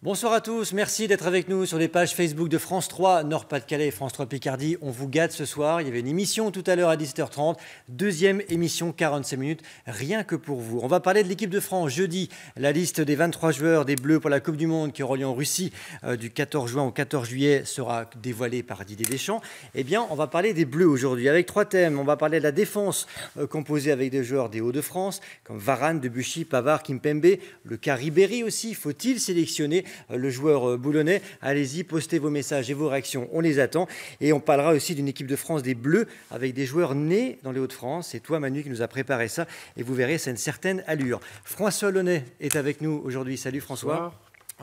Bonsoir à tous, merci d'être avec nous sur les pages Facebook de France 3 Nord-Pas-de-Calais et France 3 Picardie. On vous gâte ce soir, il y avait une émission tout à l'heure à 17h30, deuxième émission 45 minutes, rien que pour vous. On va parler de l'équipe de France jeudi, la liste des 23 joueurs des Bleus pour la Coupe du Monde qui aura lieu en Russie du 14 juin au 14 juillet sera dévoilée par Didier Deschamps. Eh bien, on va parler des Bleus aujourd'hui avec trois thèmes. On va parler de la défense composée avec des joueurs des Hauts-de-France comme Varane, Debuchy, Pavard, Kimpembe, le cas Ribéry aussi. Faut-il sélectionner le joueur boulonnais? Allez-y, postez vos messages et vos réactions, on les attend. Et on parlera aussi d'une équipe de France des Bleus avec des joueurs nés dans les Hauts-de-France. C'est toi, Manu, qui nous a préparé ça et vous verrez, c'est une certaine allure. François Launay est avec nous aujourd'hui. Salut François.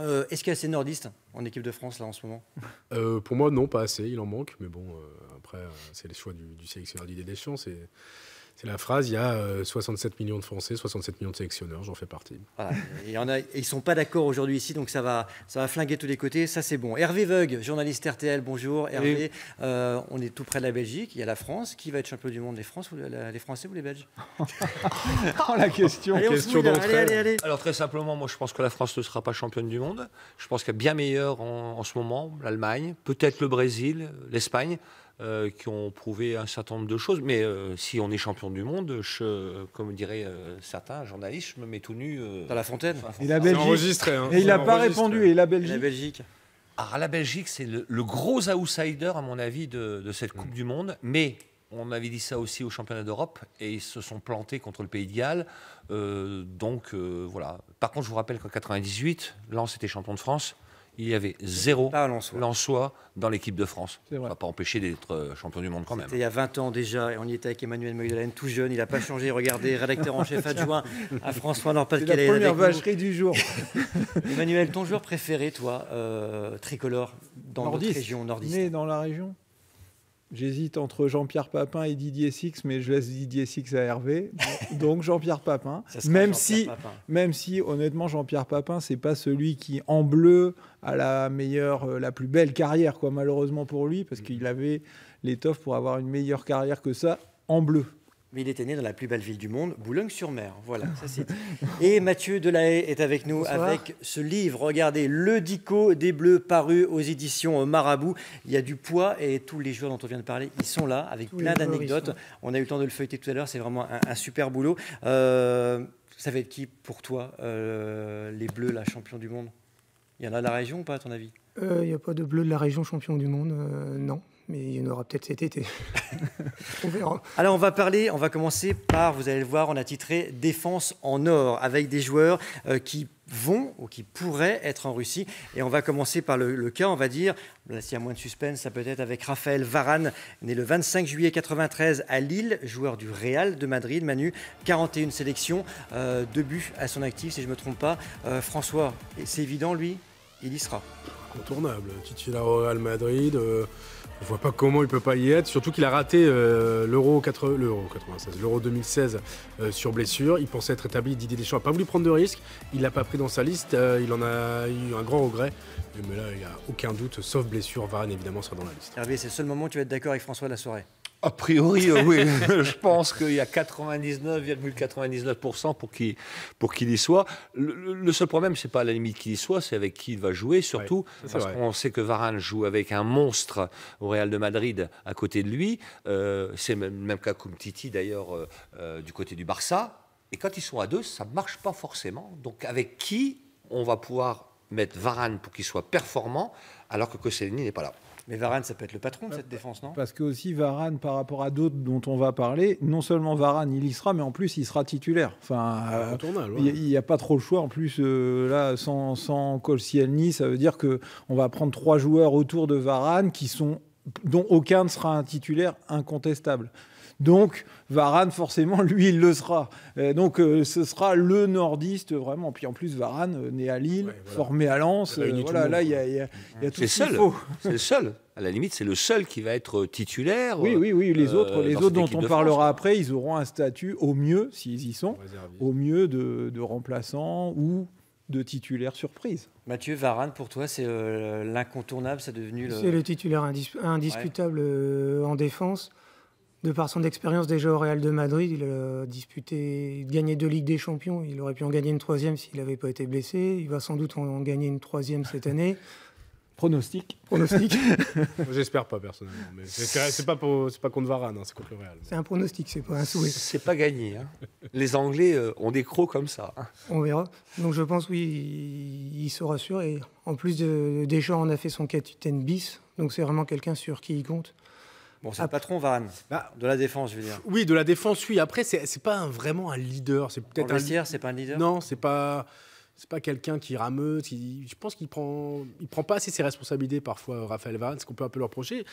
Est-ce qu'il y a assez de nordistes en équipe de France là en ce moment? Pour moi, non, pas assez. Il en manque. Mais bon, après, c'est les choix du sélectionneur Didier Deschamps. C'est la phrase, il y a 67 millions de Français, 67 millions de sélectionneurs, j'en fais partie. Voilà, il y en a, ils ne sont pas d'accord aujourd'hui ici, donc ça va flinguer tous les côtés, ça c'est bon. Hervé Veug, journaliste RTL, bonjour. Hervé, on est tout près de la Belgique, il y a la France. Qui va être champion du monde, les Français ou les Belges? La question. Allez. Alors très simplement, moi je pense que la France ne sera pas championne du monde. Je pense qu'il y a bien meilleur en ce moment, l'Allemagne, peut-être le Brésil, l'Espagne. Qui ont prouvé un certain nombre de choses. Mais si on est champion du monde, comme diraient certains journalistes, je me mets tout nu. Dans la fontaine. Et la Belgique. Enregistré, hein. Et il n'a pas répondu. Et la Belgique. La Belgique. Alors la Belgique, c'est le gros outsider, à mon avis, de cette Coupe du Monde. Mais on avait dit ça aussi au championnat d'Europe et ils se sont plantés contre le Pays de Galles. Voilà. Par contre, je vous rappelle qu'en 98, Lens était champion de France. Il y avait zéro Lensois dans l'équipe de France. Ça ne va pas empêcher d'être champion du monde quand même. C'était il y a 20 ans déjà, et on y était avec Emmanuel Magdelaine, tout jeune, il n'a pas changé. Regardez, rédacteur en chef adjoint à France 3 Nord-Pas-de-Calais. C'est la première vacherie du jour. Emmanuel, ton joueur préféré, toi, tricolore, dans notre région nordiste? Né dans la région. J'hésite entre Jean-Pierre Papin et Didier Six, mais je laisse Didier Six à Hervé. Donc Jean-Pierre Papin. Même si, honnêtement, Jean-Pierre Papin, c'est pas celui qui, en bleu, a la plus belle carrière, quoi, malheureusement pour lui, parce qu'il avait l'étoffe pour avoir une meilleure carrière que ça en bleu. Mais il était né dans la plus belle ville du monde, Boulogne-sur-Mer. Voilà, ça c'est. Et Mathieu Delahaye est avec nous. Bonsoir. Avec ce livre. Regardez, Le Dico des Bleus, paru aux éditions Marabout. Il y a du poids et tous les joueurs dont on vient de parler, ils sont là avec plein d'anecdotes. On a eu le temps de le feuilleter tout à l'heure. C'est vraiment un super boulot. Ça va être qui pour toi, les Bleus, la champion du monde? Il y en a de la région ou pas, à ton avis? Il n'y a pas de Bleus de la région champion du monde, non. Mais il y en aura peut-être cet été. On verra. Alors on va commencer par, vous allez le voir, on a titré Défense en or, avec des joueurs qui vont ou qui pourraient être en Russie. Et on va commencer par le cas, on va dire, là s'il y a moins de suspense, ça peut être avec Raphaël Varane, né le 25 juillet 93 à Lille, joueur du Real de Madrid. Manu, 41 sélections, 2 buts à son actif, si je ne me trompe pas. François, c'est évident, lui, il y sera. Incontournable, titulaire au Real Madrid. On ne voit pas comment il ne peut pas y être, surtout qu'il a raté l'Euro 2016 sur blessure. Il pensait être établi, Didier Deschamps n'a pas voulu prendre de risque, il ne l'a pas pris dans sa liste, il en a eu un grand regret. Mais là, il n'y a aucun doute, sauf blessure, Varane évidemment sera dans la liste. Hervé, c'est le seul moment où tu vas être d'accord avec François de la soirée. A priori, oui. Je pense qu'il y a 99,99% pour qu'il y soit. Le seul problème, c'est pas à la limite qu'il y soit, c'est avec qui il va jouer, surtout parce qu'on sait que Varane joue avec un monstre au Real de Madrid à côté de lui. C'est le même cas comme Titi, d'ailleurs, du côté du Barça. Et quand ils sont à deux, ça ne marche pas forcément. Donc avec qui on va pouvoir mettre Varane pour qu'il soit performant, alors que Koscielny n'est pas là? Mais Varane, ça peut être le patron de cette défense, non? Parce que aussi Varane, par rapport à d'autres dont on va parler, non seulement Varane, il y sera, mais en plus, il sera titulaire. Enfin, il n'y a pas trop le choix. En plus, là, sans Koscielny, ça veut dire qu'on va prendre 3 joueurs autour de Varane dont aucun ne sera un titulaire incontestable. Donc, Varane, forcément, lui, il le sera. Donc, ce sera le nordiste, vraiment. Puis en plus, Varane, né à Lille, formé à Lens. Là, il y a tout ce qu'il faut. C'est le seul. À la limite, c'est le seul qui va être titulaire. Oui. Les autres dont on parlera après, ils auront un statut, au mieux, s'ils y sont, au mieux de remplaçant ou de titulaire surprise. Mathieu, Varane, pour toi, c'est l'incontournable, c'est devenu C'est le titulaire indiscutable en défense. De par son expérience déjà au Real de Madrid, il a gagné 2 Ligues des Champions. Il aurait pu en gagner une 3e s'il n'avait pas été blessé. Il va sans doute en gagner une 3e cette année. Pronostic. J'espère pas, personnellement. Mais c'est pas contre Varane, hein, c'est contre le Real. C'est un pronostic, c'est pas un souhait. C'est pas gagné. Hein. Les Anglais ont des crocs comme ça. Hein. On verra. Donc je pense, oui, il se rassure. Et en plus, Deschamps en a fait son capitaine bis. Donc c'est vraiment quelqu'un sur qui il compte. Bon, c'est le patron, Varane, de la défense, je veux dire. Oui, de la défense, oui. Après, c'est pas vraiment un leader. C'est peut-être le vestiaire, c'est pas un leader. Non, c'est pas quelqu'un qui rameute. Je pense qu'il prend pas assez ses responsabilités parfois, Raphaël Varane, ce qu'on peut un peu le reprocher.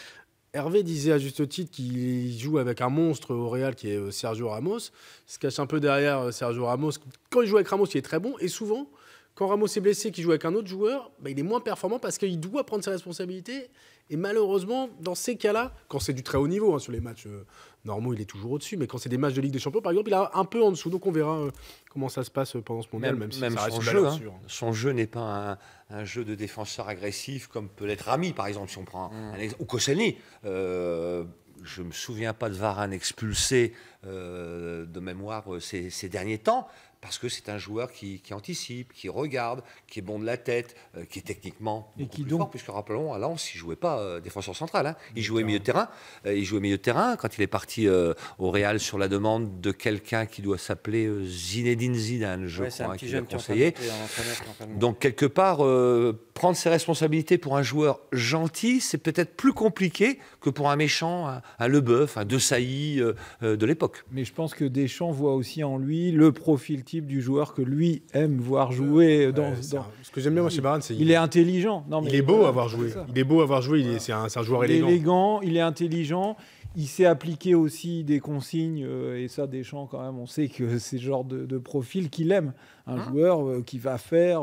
Hervé disait à juste titre qu'il joue avec un monstre au Real qui est Sergio Ramos. Il se cache un peu derrière Sergio Ramos. Quand il joue avec Ramos, il est très bon. Et souvent, quand Ramos est blessé, qu'il joue avec un autre joueur, il est moins performant parce qu'il doit prendre ses responsabilités. Et malheureusement, dans ces cas-là, quand c'est du très haut niveau, hein, sur les matchs normaux, il est toujours au-dessus. Mais quand c'est des matchs de Ligue des Champions, par exemple, il est un peu en dessous. Donc on verra comment ça se passe pendant ce mondial, même si ça reste son une jeu. valeur sûre. Son jeu n'est pas un jeu de défenseur agressif comme peut l'être Rami, par exemple, si on prend ou Koscielny. Je ne me souviens pas de Varane expulsé de mémoire ces derniers temps, parce que c'est un joueur qui anticipe, qui regarde, qui est bon de la tête, qui est techniquement plus fort, puisque rappelons, à Lens, il ne jouait pas défenseur central. Hein. Il jouait milieu de terrain. Il jouait milieu de terrain quand il est parti au Real sur la demande de quelqu'un qui doit s'appeler Zinedine Zidane, je crois, qui l'a conseillé. Donc, quelque part, prendre ses responsabilités pour un joueur gentil, c'est peut-être plus compliqué que pour un méchant, un Leboeuf, un De Sailly de l'époque. Mais je pense que Deschamps voit aussi en lui le profil type du joueur que lui aime voir jouer. Ce que j'aime bien moi chez Varane, c'est il est intelligent. Non, mais il est beau à voir jouer. Il est beau à voir jouer. C'est un joueur élégant. Il est intelligent. Il sait appliquer aussi des consignes. Et ça, Deschamps, quand même, on sait que c'est le genre de profil qu'il aime. Un joueur qui va faire...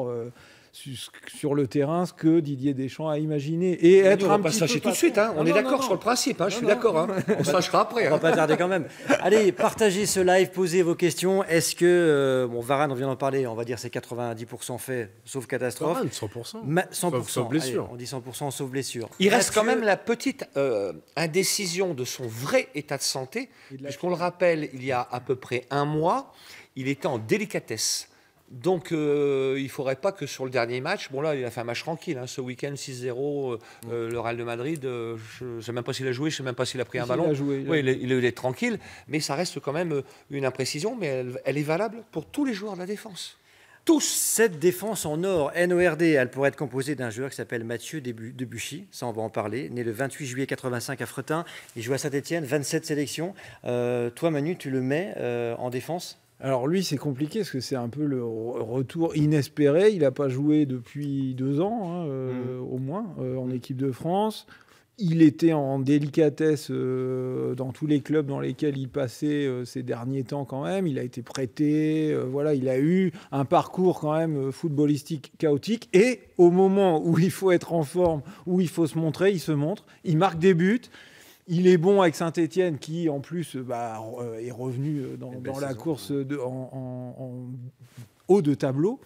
sur le terrain ce que Didier Deschamps a imaginé. Et on va pas se fâcher tout de suite, hein. On est d'accord sur le principe, hein. Je suis d'accord. Hein. On se fâchera après. On va pas tarder quand même. Allez, partagez ce live, posez vos questions. Est-ce que, Varane, on vient d'en parler, on va dire c'est 90% fait, sauf catastrophe. Varane, 100%. 100%. Sauf blessure. Allez, on dit 100% sauf blessure. Il reste quand même la petite indécision de son vrai état de santé, puisqu'on le rappelle, il y a à peu près un mois, il était en délicatesse. Donc, il ne faudrait pas que sur le dernier match, bon là, il a fait un match tranquille, hein, ce week-end 6-0, le Real de Madrid, je ne sais même pas s'il a joué, je ne sais même pas s'il a pris un ballon. Il est tranquille, mais ça reste quand même une imprécision, mais elle est valable pour tous les joueurs de la défense. Tous. Cette défense en or, NORD, elle pourrait être composée d'un joueur qui s'appelle Mathieu Debuchy, ça on va en parler, né le 28 juillet 85 à Fretin, il joue à Saint-Etienne, 27 sélections. Toi Manu, tu le mets en défense ? Alors lui, c'est compliqué parce que c'est un peu le retour inespéré. Il n'a pas joué depuis 2 ans, au moins, en équipe de France. Il était en délicatesse dans tous les clubs dans lesquels il passait ces derniers temps quand même. Il a été prêté. Il a eu un parcours quand même footballistique chaotique. Et au moment où il faut être en forme, où il faut se montrer, il se montre. Il marque des buts. Il est bon avec Saint-Etienne qui, en plus, est revenu dans la course en haut de tableau.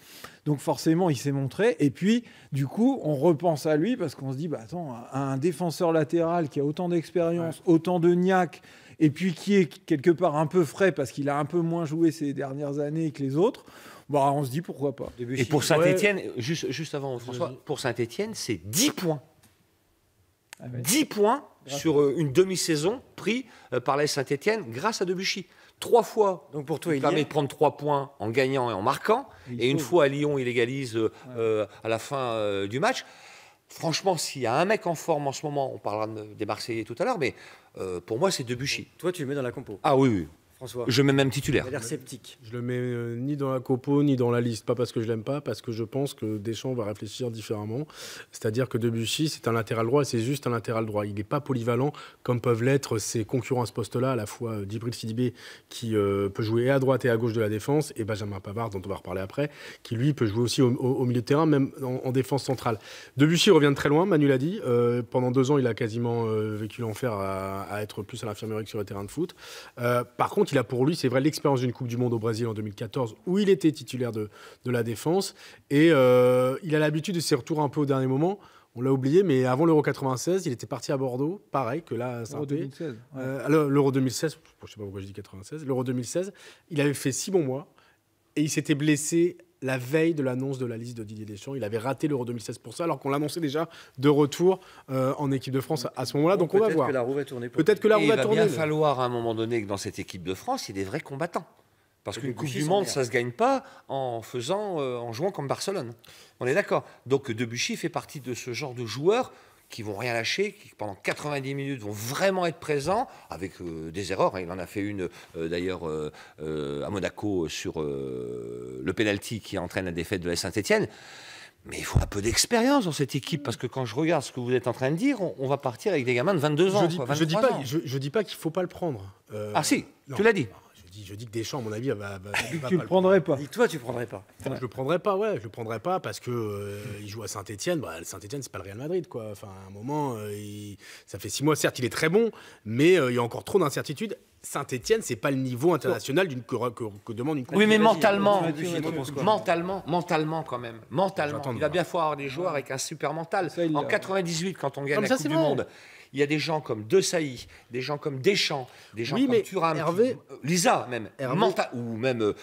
Donc forcément, il s'est montré. Et puis, du coup, on repense à lui parce qu'on se dit, attends, un défenseur latéral qui a autant d'expérience, autant de niaque, et puis qui est quelque part un peu frais parce qu'il a un peu moins joué ces dernières années que les autres, on se dit pourquoi pas. Et pour Saint-Etienne, juste avant François, pour Saint-Etienne, c'est 10 points. 10 points sur une demi-saison pris par la Saint-Etienne grâce à Debuchy. 3 fois, donc pour toi, il permet de prendre 3 poins en gagnant et en marquant. Et une fois à Lyon, il égalise à la fin du match. Franchement, s'il y a un mec en forme en ce moment, on parlera des Marseillais tout à l'heure, mais pour moi, c'est Debuchy. Toi, tu le mets dans la compo. Ah oui. François. Je mets même titulaire. Il a l'air sceptique. Je le mets ni dans la compo ni dans la liste. Pas parce que je l'aime pas, parce que je pense que Deschamps va réfléchir différemment. C'est-à-dire que Debuchy, c'est un latéral droit et c'est juste un latéral droit. Il n'est pas polyvalent comme peuvent l'être ses concurrents à ce poste-là, à la fois Djibril Sidibé qui peut jouer et à droite et à gauche de la défense, et Benjamin Pavard, dont on va reparler après, qui lui peut jouer aussi au milieu de terrain, même en défense centrale. Debuchy revient de très loin, Manu l'a dit. Pendant 2 ans, il a quasiment vécu l'enfer à être plus à l'infirmerie que sur le terrain de foot. Par contre, il a pour lui, c'est vrai, l'expérience d'une Coupe du Monde au Brésil en 2014, où il était titulaire de la défense. Et il a l'habitude de ses retours un peu au dernier moment. On l'a oublié, mais avant l'Euro 96, il était parti à Bordeaux, pareil que là, L'Euro 2016. L'Euro 2016, je ne sais pas pourquoi je dis 96, l'Euro 2016, il avait fait 6 bons mois et il s'était blessé la veille de l'annonce de la liste de Didier Deschamps. Il avait raté l'Euro 2016 pour ça, alors qu'on l'annonçait déjà de retour en équipe de France à ce moment-là. Donc on va voir. Peut-être que la roue va tourner. Peut-être que la roue va tourner. Il va bien falloir à un moment donné que dans cette équipe de France, il y ait des vrais combattants. Parce qu'une Coupe du Monde, ça ne se gagne pas en jouant comme Barcelone. On est d'accord. Donc Debuchy fait partie de ce genre de joueurs qui vont rien lâcher, qui pendant 90 minutes vont vraiment être présents, avec des erreurs. Il en a fait une d'ailleurs à Monaco sur le penalty qui entraîne la défaite de la Saint-Etienne. Mais il faut un peu d'expérience dans cette équipe, parce que quand je regarde ce que vous êtes en train de dire, on va partir avec des gamins de 22 ans. Je dis pas qu'il ne faut pas le prendre. Ah si, tu l'as dit. Je dis que Deschamps, à mon avis, va tu ne le prendrais pas. Toi, tu ne prendrais pas. Je le prendrais pas, ouais. Je le prendrais pas parce que il joue à Saint-Etienne. Saint-Etienne, c'est pas le Real Madrid, quoi. Enfin, à un moment, ça fait 6 mois. Certes, il est très bon, mais il y a encore trop d'incertitudes. Saint-Etienne, c'est pas le niveau international que demande une compétition. Oui, mais mentalement quand même. Mentalement, il va bien falloir avoir des joueurs avec un super mental. En 98, quand on gagne la Coupe du Monde, il y a des gens comme De Sailly, des gens comme Deschamps, des gens comme Thuram, Lisa même, ou même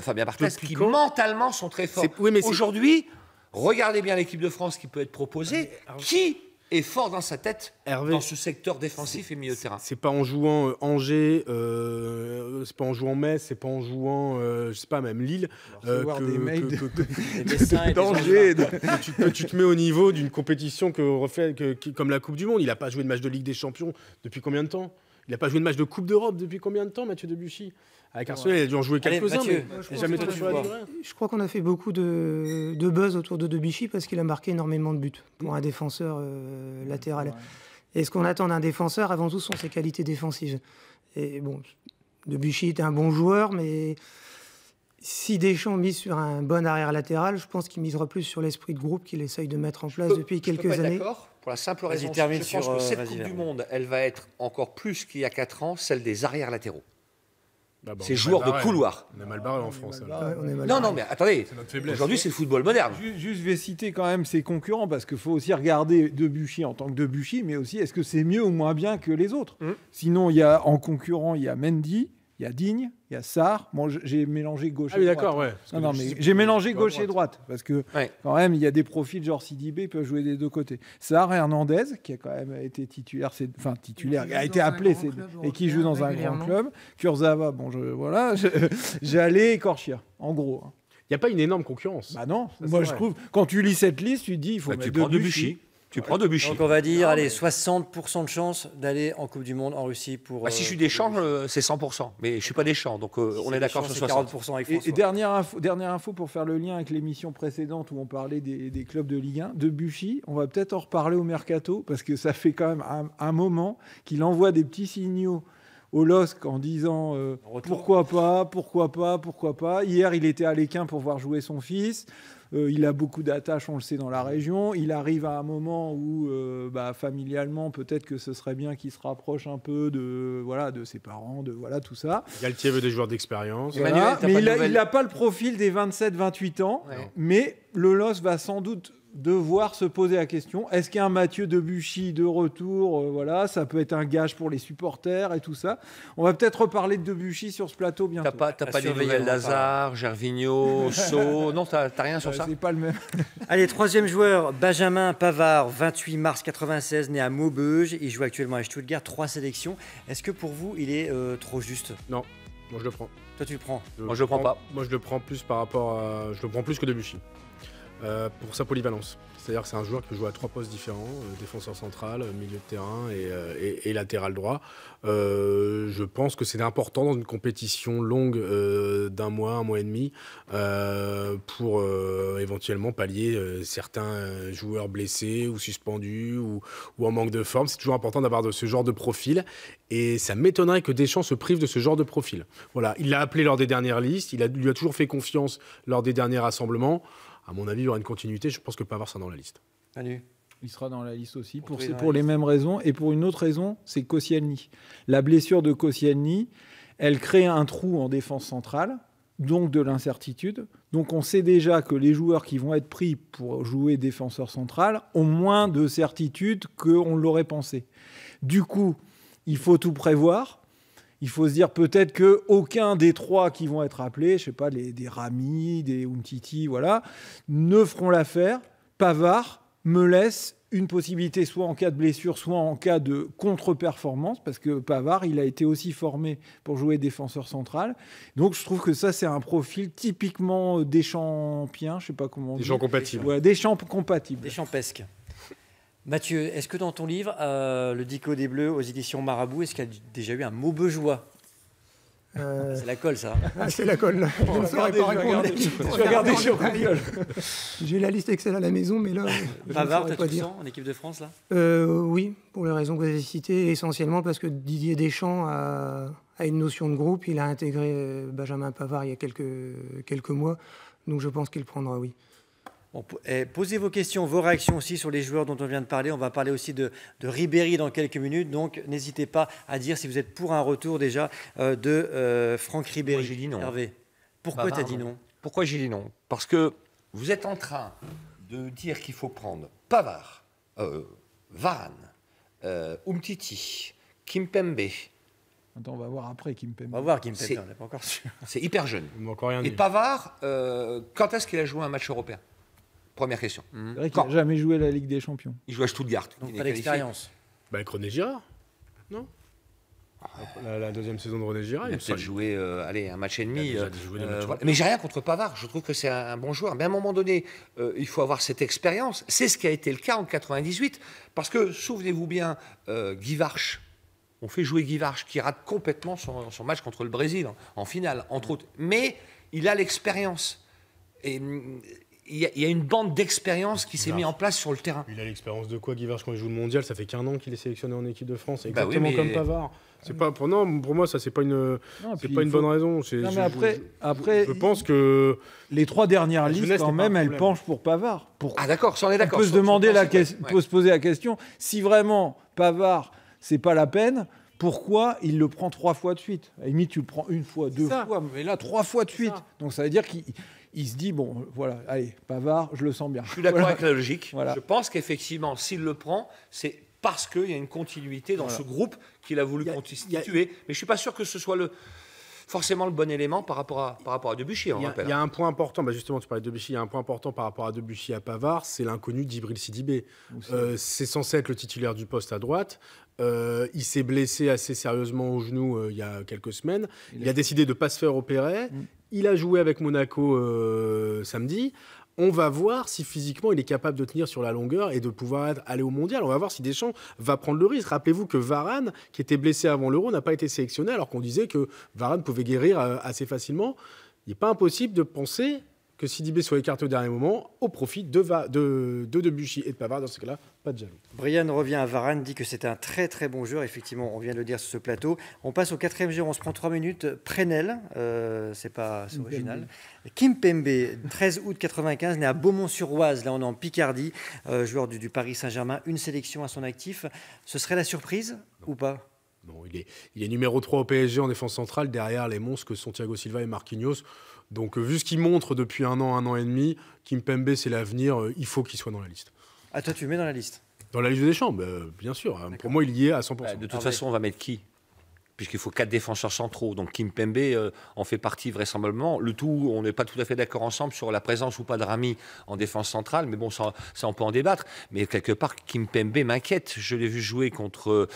Fabien Barthez, qui mentalement sont très forts. Aujourd'hui, regardez bien l'équipe de France qui peut être proposée. Qui est fort dans sa tête dans ce secteur défensif et milieu de terrain? C'est pas en jouant Angers, c'est pas en jouant Metz, c'est pas en jouant, je sais pas, même Lille, que tu te mets au niveau d'une compétition comme la Coupe du Monde. Il a pas joué de match de Ligue des Champions depuis combien de temps? Il n'a pas joué de match de Coupe d'Europe depuis combien de temps, Mathieu Debuchy? Avec Arsenal, il a dû en jouer quelques-uns, mais jamais trop sur la durée. Je crois qu'on a fait beaucoup de buzz autour de Debuchy parce qu'il a marqué énormément de buts pour un défenseur latéral. Et ce qu'on attend d'un défenseur, avant tout, sont ses qualités défensives. Et bon, Debuchy est un bon joueur, mais si Deschamps mise sur un bon arrière latéral, je pense qu'il misera plus sur l'esprit de groupe qu'il essaye de mettre en place depuis quelques années. D'accord, pour la simple raison que je pense que cette Coupe du Monde, elle va être encore plus qu'il y a 4 ans, celle des arrières latéraux. Ces joueurs de couloir. On est mal barré en France. Non, mais attendez, aujourd'hui c'est le football moderne. Juste, je vais citer quand même ses concurrents, parce qu'il faut aussi regarder Debuchy en tant que Debuchy, mais aussi est-ce que c'est mieux ou moins bien que les autres. Sinon, en concurrent, il y a Mendy, il y a Digne, il y a Sarr. Moi, j'ai mélangé gauche et droite. D'accord, ouais. Non, mais j'ai mélangé gauche et droite, parce que quand même, il y a des profils genre Sidibé, ils peuvent jouer des deux côtés. Sarr et Hernandez, qui a quand même été titulaire, a été appelé, et qui joue dans un grand club. Kurzawa, Jallet et Corchia, en gros. Il n'y a pas une énorme concurrence. Bah non, moi je trouve, quand tu lis cette liste, tu te dis, il faut mettre Debuchy. Tu prends Debuchy. Donc on va dire, 60% de chance d'aller en Coupe du Monde en Russie pour. Si je suis Deschamps, c'est 100%. Mais je ne suis pas Deschamps, donc on est d'accord sur 40% avec François. Et dernière info pour faire le lien avec l'émission précédente où on parlait des clubs de Ligue 1, Debuchy, on va peut-être en reparler au Mercato, parce que ça fait quand même un moment qu'il envoie des petits signaux au LOSC en disant pourquoi pas. Hier, il était à l'Équin pour voir jouer son fils. Il a beaucoup d'attaches, on le sait, dans la région. Il arrive à un moment où, familialement, peut-être que ce serait bien qu'il se rapproche un peu de ses parents, tout ça. Galtier veut des joueurs d'expérience. Voilà. Mais il n'a pas le profil des 27-28 ans. Ouais. Mais le LOSC va sans doute devoir se poser la question, est-ce qu'un Mathieu Debuchy de retour, ça peut être un gage pour les supporters et tout ça. On va peut-être reparler de Debuchy sur ce plateau bientôt. T'as pas des nouvelles Lazare, Gervinho, So, non, t'as rien sur ça? C'est pas le même. Allez, troisième joueur, Benjamin Pavard, 28 mars 96, né à Maubeuge. Il joue actuellement à Stuttgart, 3 sélections. Est-ce que pour vous, il est trop juste? Non, moi je le prends. Toi tu le prends? Moi je le prends pas. Moi je le prends plus par rapport à... Je le prends plus que Debuchy. Pour sa polyvalence. C'est-à-dire que c'est un joueur qui peut jouer à 3 postes différents, défenseur central, milieu de terrain et latéral droit. Je pense que c'est important dans une compétition longue d'un mois, un mois et demi, pour éventuellement pallier certains joueurs blessés ou suspendus ou en manque de forme. C'est toujours important d'avoir ce genre de profil. Et ça m'étonnerait que Deschamps se prive de ce genre de profil. Voilà, il l'a appelé lors des dernières listes, il lui a toujours fait confiance lors des derniers rassemblements. À mon avis, il y aura une continuité. Je pense que Pavard sera dans la liste. Manu. Il sera dans la liste aussi pour les mêmes raisons. Et pour une autre raison, c'est Koscielny. La blessure de Koscielny, elle crée un trou en défense centrale. donc de l'incertitude. Donc on sait déjà que les joueurs qui vont être pris pour jouer défenseur central ont moins de certitude qu'on l'aurait pensé. Du coup, il faut tout prévoir. Il faut se dire peut-être qu'aucun des 3 qui vont être appelés, je ne sais pas, des Rami, des Umtiti, voilà, ne feront l'affaire. Pavard me laisse une possibilité soit en cas de blessure, soit en cas de contre-performance, parce que Pavard, il a été aussi formé pour jouer défenseur central. Donc je trouve que ça, c'est un profil typiquement Deschamps-pien, je ne sais pas comment on dit. Deschamps compatible. Ouais, Deschamps compatible. Deschamps-pesque. Mathieu, est-ce que dans ton livre, Le Dico des Bleus aux éditions Marabout, est-ce qu'il y a déjà eu un mot Beaujois ? C'est la colle, ça. Ah, c'est la colle. Je ne saurais pas répondre. J'ai la liste Excel à la maison, mais là. Pavard, tu as tout le temps en équipe de France, là ? Oui, pour les raisons que vous avez citées, essentiellement parce que Didier Deschamps a une notion de groupe. Il a intégré Benjamin Pavard il y a quelques mois. Donc je pense qu'il prendra, oui. Bon, posez vos questions, vos réactions aussi sur les joueurs dont on vient de parler. On va parler aussi de Ribéry dans quelques minutes. Donc, n'hésitez pas à dire si vous êtes pour un retour déjà de Franck Ribéry. Moi, j'ai dit non. Hervé, pourquoi tu as dit non ? Pourquoi j'ai dit non ? Parce que vous êtes en train de dire qu'il faut prendre Pavard, Varane, Umtiti, Kimpembe. Attends, on va voir après Kimpembe. On va voir Kimpembe, on n'est pas encore sûr. C'est hyper jeune. Il m'a encore rien dit. Et Pavard, quand est-ce qu'il a joué un match européen ? Première question. C'est vrai qu'il n'a jamais joué la Ligue des Champions. Il joue à Stuttgart. Donc pas d'expérience. Avec René Girard, non ? La deuxième saison de René Girard, il a peut-être joué un match et demi. Voilà. Mais j'ai rien contre Pavard. Je trouve que c'est un bon joueur. Mais à un moment donné, il faut avoir cette expérience. C'est ce qui a été le cas en 98. Parce que, souvenez-vous bien, Guy Varche. On fait jouer Guy Varche, qui rate complètement son match contre le Brésil, en finale, entre autres. Mais il a l'expérience. Et il y a une bande d'expérience qui s'est mise en place sur le terrain. Il a l'expérience de quoi, Guy Varche, quand il joue le mondial? Ça fait qu'1 an qu'il est sélectionné en équipe de France. Exactement comme Pavard. C'est pas, pour moi, ça, c'est pas une bonne raison. Non, mais après, je pense que les 3 dernières listes, quand même, elles penchent pour Pavard. Ah, d'accord, ça, on est d'accord. On peut se poser la question, si vraiment Pavard, c'est pas la peine, pourquoi il le prend 3 fois de suite? À la limite, tu le prends 1 fois, 2 fois, mais là, 3 fois de suite. Donc ça veut dire qu'il se dit, bon, voilà, allez, Pavard, je le sens bien. Je suis d'accord avec la logique. Voilà. Je pense qu'effectivement, s'il le prend, c'est parce qu'il y a une continuité dans ce groupe qu'il a voulu constituer. Mais je ne suis pas sûr que ce soit forcément le bon élément par rapport à Debuchy. Il y a un point important, justement, tu parlais de Debuchy, il y a un point important par rapport à Debuchy à Pavard, c'est l'inconnu d'Djibril Sidibé. C'est censé être le titulaire du poste à droite. Il s'est blessé assez sérieusement au genou il y a quelques semaines. Il a décidé de ne pas se faire opérer. Il a joué avec Monaco samedi. On va voir si physiquement il est capable de tenir sur la longueur et de pouvoir aller au mondial. On va voir si Deschamps va prendre le risque. Rappelez-vous que Varane, qui était blessé avant l'Euro, n'a pas été sélectionné alors qu'on disait que Varane pouvait guérir assez facilement. Il n'est pas impossible de penser que Sidibé soit écarté au dernier moment au profit de Debuchy et de Pavard. Dans ce cas-là, pas de jaloux. Brian revient à Varane, dit que c'est un très très bon joueur. Effectivement, on vient de le dire sur ce plateau. On passe au 4e joueur, on se prend 3 minutes. Prenel, c'est original. Kimpembe, 13 août 95, né à Beaumont-sur-Oise. Là, on est en Picardie. Joueur du Paris Saint-Germain, une sélection à son actif. Ce serait la surprise ou pas? Non, il est numéro 3 au PSG en défense centrale, derrière les monstres que sont Thiago Silva et Marquinhos. Donc, vu ce qu'il montre depuis 1 an et demi, Kimpembe, c'est l'avenir. Il faut qu'il soit dans la liste. Ah, toi, tu le mets dans la liste? Dans la liste des Champs, bien sûr. Pour moi, il y est à 100%. De toute façon, on va mettre qui? Puisqu'il faut 4 défenseurs centraux. Donc Kimpembe en fait partie vraisemblablement. Le tout, on n'est pas tout à fait d'accord ensemble sur la présence ou pas de Rami en défense centrale. Mais bon, ça on peut en débattre. Mais quelque part, Kimpembe m'inquiète. Je l'ai vu jouer contre...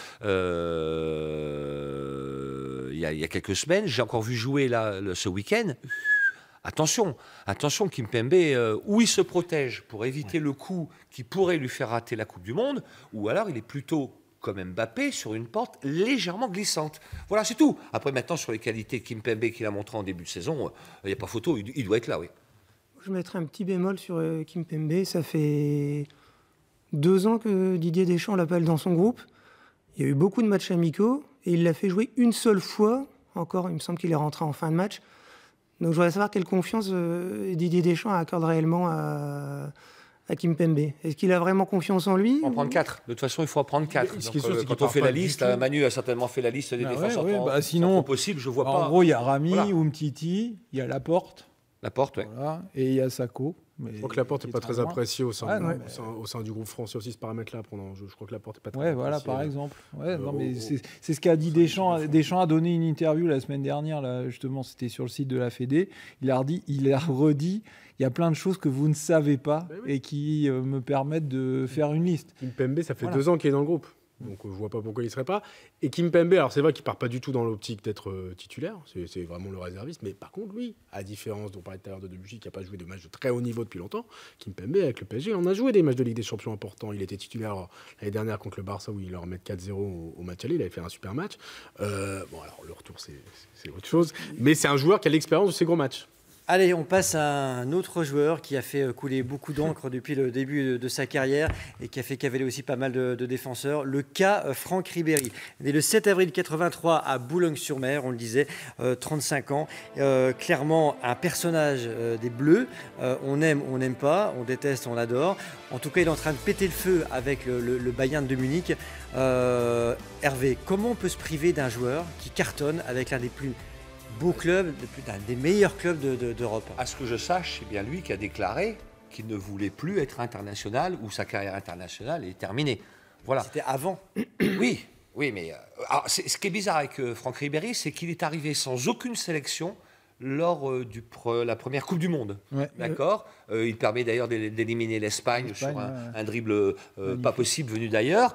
il y a quelques semaines. J'ai encore vu jouer là, ce week-end. Attention, Kimpembe, où il se protège pour éviter le coup qui pourrait lui faire rater la Coupe du Monde, ou alors il est plutôt comme Mbappé sur une pente légèrement glissante. Voilà, c'est tout. Après, maintenant, sur les qualités de Kimpembe qu'il a montré en début de saison, il n'y a pas photo, il doit être là, oui. Je mettrai un petit bémol sur Kimpembe. Ça fait 2 ans que Didier Deschamps l'appelle dans son groupe. Il y a eu beaucoup de matchs amicaux et il l'a fait jouer une seule fois. Encore, il me semble qu'il est rentré en fin de match. Donc je voudrais savoir quelle confiance Didier Deschamps accorde réellement à à Kimpembe. Est-ce qu'il a vraiment confiance en lui? On prend 4. De toute façon, il faut en prendre 4. Quand on fait la liste, Manu a certainement fait la liste des défenseurs. Sinon, possible, je vois pas. En gros, il y a Rami, Umtiti, il y a Laporte. Laporte, oui. Voilà, et il y a Sakho. Je crois que Laporte n'est pas très apprécié au sein du groupe français aussi, ce paramètre-là. Je crois que Laporte n'est pas très apprécié. Voilà, par exemple. C'est ce qu'a dit Deschamps. Deschamps a donné une interview la semaine dernière, là, justement, c'était sur le site de la Fédé. Il a redit, il y a plein de choses que vous ne savez pas et qui me permettent de faire une liste. Kimpembe, ça fait 2 ans qu'il est dans le groupe. Donc je vois pas pourquoi il ne serait pas. Et Kimpembe, alors c'est vrai qu'il part pas du tout dans l'optique d'être titulaire, c'est vraiment le réserviste, mais par contre lui, à différence dont on parlait tout à l'heure de Debuchy, qui n'a pas joué de matchs de très haut niveau depuis longtemps, Kimpembe avec le PSG, on a joué des matchs de Ligue des Champions importants. Il était titulaire l'année dernière contre le Barça où il leur met 4-0 au match aller, il avait fait un super match. Bon alors le retour c'est autre chose, mais c'est un joueur qui a l'expérience de ces gros matchs. Allez, on passe à un autre joueur qui a fait couler beaucoup d'encre depuis le début de sa carrière et qui a fait cavaler aussi pas mal de défenseurs. Le cas Franck Ribéry. Né le 7 avril 83 à Boulogne-sur-Mer, on le disait, 35 ans. Clairement, un personnage des Bleus. On aime, on n'aime pas, on déteste, on adore. En tout cas, il est en train de péter le feu avec le Bayern de Munich. Hervé, comment on peut se priver d'un joueur qui cartonne avec l'un des plus beau club, d'un des meilleurs clubs d'Europe? À ce que je sache, c'est bien lui qui a déclaré qu'il ne voulait plus être international ou sa carrière internationale est terminée. Voilà. C'était avant. Oui, mais ce qui est bizarre avec Franck Ribéry, c'est qu'il est arrivé sans aucune sélection lors la première Coupe du Monde. Ouais. D'accord. Il permet d'ailleurs d'éliminer l'Espagne sur un dribble pas possible venu d'ailleurs,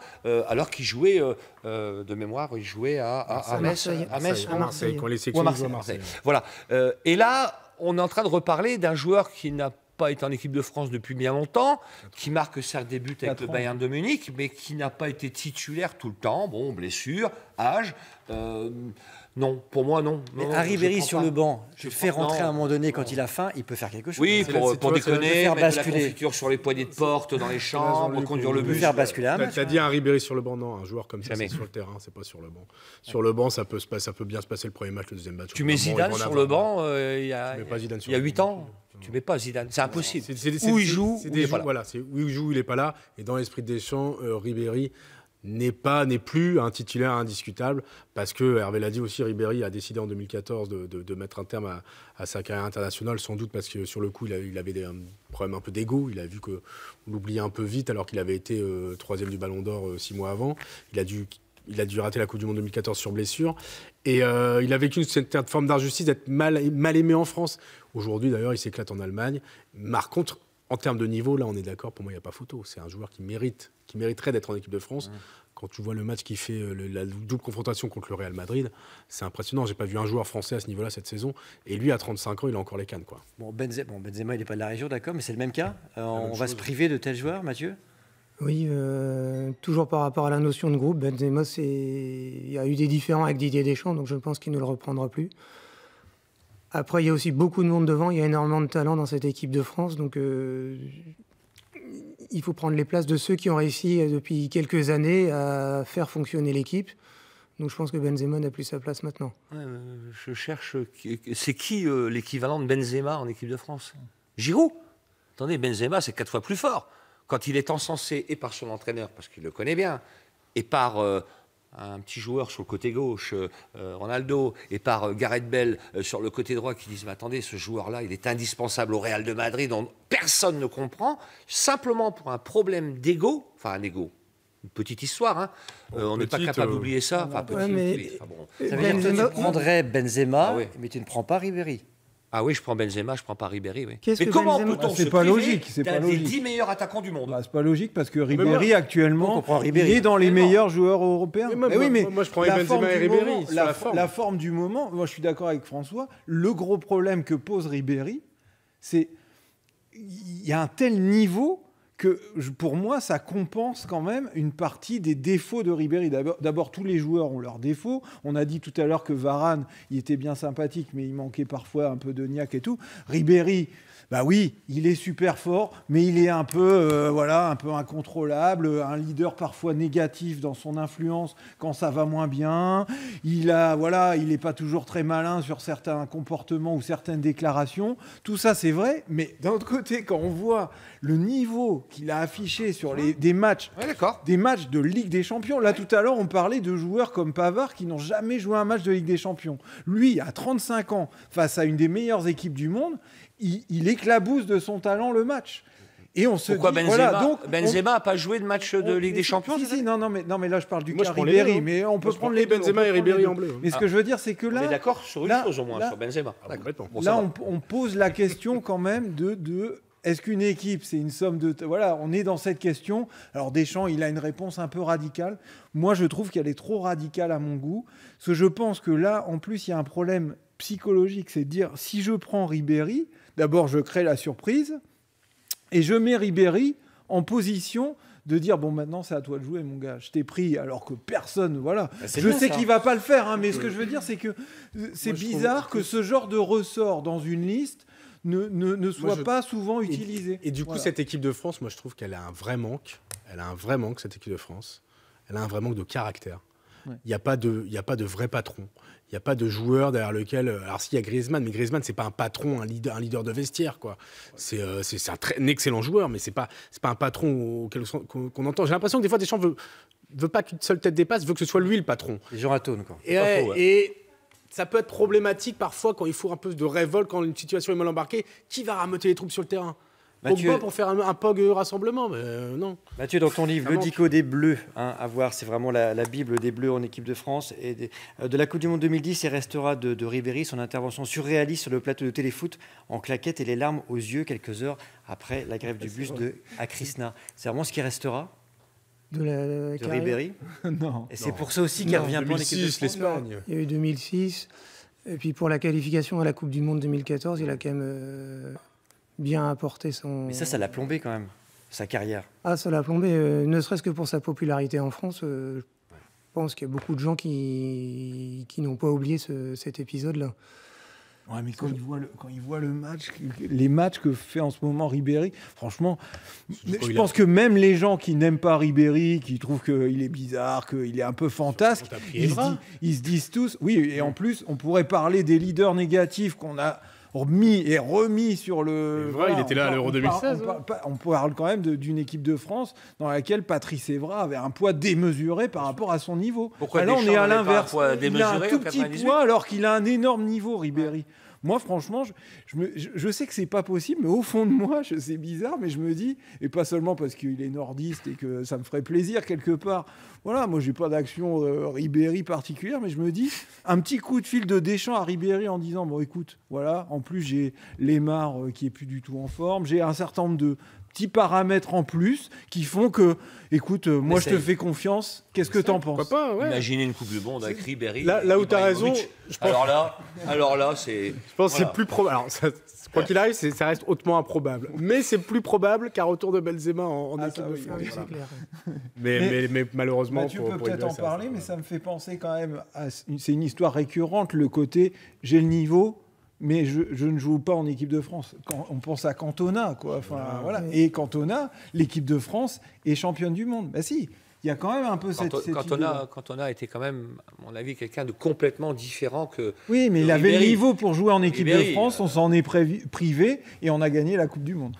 alors qu'il jouait, de mémoire, il jouait à Metz. À Marseille. Quand les sections jouent à Marseille. Voilà. Et là, on est en train de reparler d'un joueur qui n'a pas été en équipe de France depuis bien longtemps, qui marque certes des buts avec le Bayern de Munich, mais qui n'a pas été titulaire tout le temps. Bon, blessure, âge. Non, pour moi, non. Mais un Ribéry sur le banc, je fais rentrer à un moment donné quand il a faim, il peut faire quelque chose. Oui, pour déconner, faire mettre basculer. La confiture sur les poignées de porte, dans les chambres, conduire le bus. Faire basculer. T'as dit un Ribéry sur le banc, non, un joueur comme ça, c'est sur le terrain, c'est pas sur le banc. Sur le banc, ça peut bien se passer le premier match, le deuxième match. Tu mets Zidane sur le banc il y a 8 ans. Tu mets pas Zidane, c'est impossible. Où il joue, il n'est pas là. Voilà, où il joue, il n'est pas là. Et dans l'esprit de Deschamps, Ribéry n'est plus un titulaire indiscutable parce que Hervé l'a dit aussi, Ribéry a décidé en 2014 de mettre un terme à sa carrière internationale, sans doute parce que sur le coup il avait un problème un peu d'ego. Il a vu qu'on l'oubliait un peu vite alors qu'il avait été 3e du Ballon d'Or 6 mois avant. Il a dû rater la Coupe du Monde 2014 sur blessure. Et il a vécu une certaine forme d'injustice d'être mal aimé en France. Aujourd'hui, d'ailleurs, il s'éclate en Allemagne. Par contre, en termes de niveau, là, on est d'accord, pour moi, il n'y a pas photo. C'est un joueur qui mériterait d'être en équipe de France. Quand tu vois le match qu'il fait, la double confrontation contre le Real Madrid, c'est impressionnant. J'ai pas vu un joueur français à ce niveau-là cette saison. Et lui, à 35 ans, il a encore les cannes, quoi. Benzema, il n'est pas de la région, d'accord, mais c'est le même cas. On va se priver de tels joueurs, Mathieu ? Oui, toujours par rapport à la notion de groupe, Benzema, il y a eu des différends avec Didier Deschamps, donc je pense qu'il ne le reprendra plus. Après, il y a aussi beaucoup de monde devant, il y a énormément de talent dans cette équipe de France, donc il faut prendre les places de ceux qui ont réussi depuis quelques années à faire fonctionner l'équipe. Donc je pense que Benzema n'a plus sa place maintenant. Je cherche, c'est qui l'équivalent de Benzema en équipe de France ? Giroud. Attendez, Benzema, c'est 4 fois plus fort. Quand il est encensé, et par son entraîneur, parce qu'il le connaît bien, et par un petit joueur sur le côté gauche, Ronaldo, et par Gareth Bale sur le côté droit, qui disent mais attendez, ce joueur-là, il est indispensable au Real de Madrid, personne ne comprend, simplement pour un problème d'ego, enfin un ego, une petite histoire, hein. On n'est pas capable d'oublier ça. Ça veut dire que tu prendrais Benzema, mais tu ne prends pas Ribéry. Ah oui, je prends Benzema, je prends pas Ribéry, oui. Mais comment peut-on se priver d'un des 10 meilleurs attaquants du monde ? C'est pas logique parce que Ribéry actuellement, il est dans les meilleurs joueurs européens. Moi je prends Benzema et Ribéry. La forme du moment, moi je suis d'accord avec François, le gros problème que pose Ribéry, c'est il y a un tel niveau que pour moi, ça compense quand même une partie des défauts de Ribéry. D'abord, tous les joueurs ont leurs défauts. On a dit tout à l'heure que Varane, il était bien sympathique, mais il manquait parfois un peu de niaque et tout. Ribéry, bah oui, il est super fort, mais il est un peu incontrôlable, un leader parfois négatif dans son influence quand ça va moins bien. Il est pas toujours très malin sur certains comportements ou certaines déclarations. Tout ça, c'est vrai, mais d'un autre côté, quand on voit le niveau qu'il a affiché sur des matchs de Ligue des Champions, là tout à l'heure, on parlait de joueurs comme Pavard qui n'ont jamais joué un match de Ligue des Champions. Lui, à 35 ans, face à une des meilleures équipes du monde, il éclabousse de son talent le match. Et on se Pourquoi dit, Benzema n'a pas joué de match de Ligue des Champions? Non, mais là je parle du cas Ribéry, mais on peut prendre les Benzema et Ribéry en bleu. Mais ce que je veux dire, c'est que là, on est d'accord sur une chose au moins, sur Benzema. On pose la question quand même de est-ce qu'une équipe, c'est une somme de... Voilà, on est dans cette question. Alors Deschamps, il a une réponse un peu radicale. Moi, je trouve qu'elle est trop radicale à mon goût. Parce que je pense que là, en plus, il y a un problème psychologique. C'est de dire, si je prends Ribéry, d'abord, je crée la surprise et je mets Ribéry en position de dire, bon, maintenant, c'est à toi de jouer, mon gars. Je t'ai pris alors que personne... Voilà. Je sais qu'il ne va pas le faire, hein, mais ce que je veux dire, c'est que c'est bizarre que ce genre de ressort dans une liste ne soit pas souvent utilisé. Et du coup, cette équipe de France, moi, je trouve qu'elle a un vrai manque. Elle a un vrai manque, cette équipe de France. Elle a un vrai manque de caractère. Il n'y a pas de vrai patron. Il n'y a pas de joueur derrière lequel... Alors, s'il y a Griezmann, mais Griezmann, c'est pas un patron, un leader de vestiaire, quoi. C'est un excellent joueur, mais c'est pas un patron qu'on entend. J'ai l'impression que des fois, Deschamps veut pas qu'une seule tête dépasse, veut que ce soit lui le patron. Les gens atone, quoi. Et ça peut être problématique parfois quand il faut un peu de révolte, quand une situation est mal embarquée. Qui va rameuter les troupes sur le terrain? Pogba pour faire un POG rassemblement, mais non. Mathieu, dans ton livre, le Dico des Bleus, à voir, c'est vraiment la Bible des Bleus en équipe de France. Et de la Coupe du Monde 2010, il restera de Ribéry son intervention surréaliste sur le plateau de téléfoot en claquettes et les larmes aux yeux quelques heures après la grève du bus à Krishna. C'est vraiment ce qui restera de Ribéry? Non. Et c'est pour ça aussi qu'il revient pas en équipe de France. l'Espagne. Il y a eu 2006. Et puis pour la qualification à la Coupe du Monde 2014, il a quand même bien apporté son... Mais ça l'a plombé quand même, sa carrière. Ah, ça l'a plombé, ne serait-ce que pour sa popularité en France. Je pense qu'il y a beaucoup de gens qui n'ont pas oublié cet épisode-là. Ouais, mais quand il voit le match, les matchs que fait en ce moment Ribéry, franchement, je pense que même les gens qui n'aiment pas Ribéry, qui trouvent qu'il est bizarre, qu'il est un peu fantasque, ils se disent tous... Oui, et en plus, on pourrait parler des leaders négatifs qu'on a remis sur le... Voilà, il était là à l'Euro 2016. On parle quand même d'une équipe de France dans laquelle Patrice Evra avait un poids démesuré par rapport à son niveau. Pourquoi là, on est à l'inverse. Il a un tout petit poids alors qu'il a un énorme niveau, Ribéry. Moi, franchement, je sais que c'est pas possible, mais au fond de moi, c'est bizarre, mais je me dis, et pas seulement parce qu'il est nordiste et que ça me ferait plaisir quelque part. Voilà, moi, j'ai pas d'action Ribéry particulière, mais je me dis, un petit coup de fil de Deschamps à Ribéry en disant, bon, écoute, voilà, en plus, j'ai Lemar qui est plus du tout en forme, j'ai un certain nombre de petits paramètres en plus qui font que, écoute, moi je te fais confiance. Qu'est-ce que t'en penses? Imaginez une Coupe du Monde avec Ribéry. Là où t'as raison. Alors là, c'est. Je pense que c'est plus probable. Alors, quoi qu'il arrive, ça reste hautement improbable. Mais c'est plus probable qu'un retour de Benzema en équipe de France. C'est clair. Mais malheureusement, tu peux peut-être en parler, mais ça me fait penser quand même c'est une histoire récurrente, le côté j'ai le niveau. Mais je ne joue pas en équipe de France. On pense à Cantona, quoi. Enfin, voilà. Et Cantona, l'équipe de France est championne du monde. Ben si, il y a quand même un peu cette Cantona était quand même, à mon avis, quelqu'un de complètement différent que... Oui, mais il avait le niveau pour jouer en équipe de France. On s'en est privé et on a gagné la Coupe du Monde.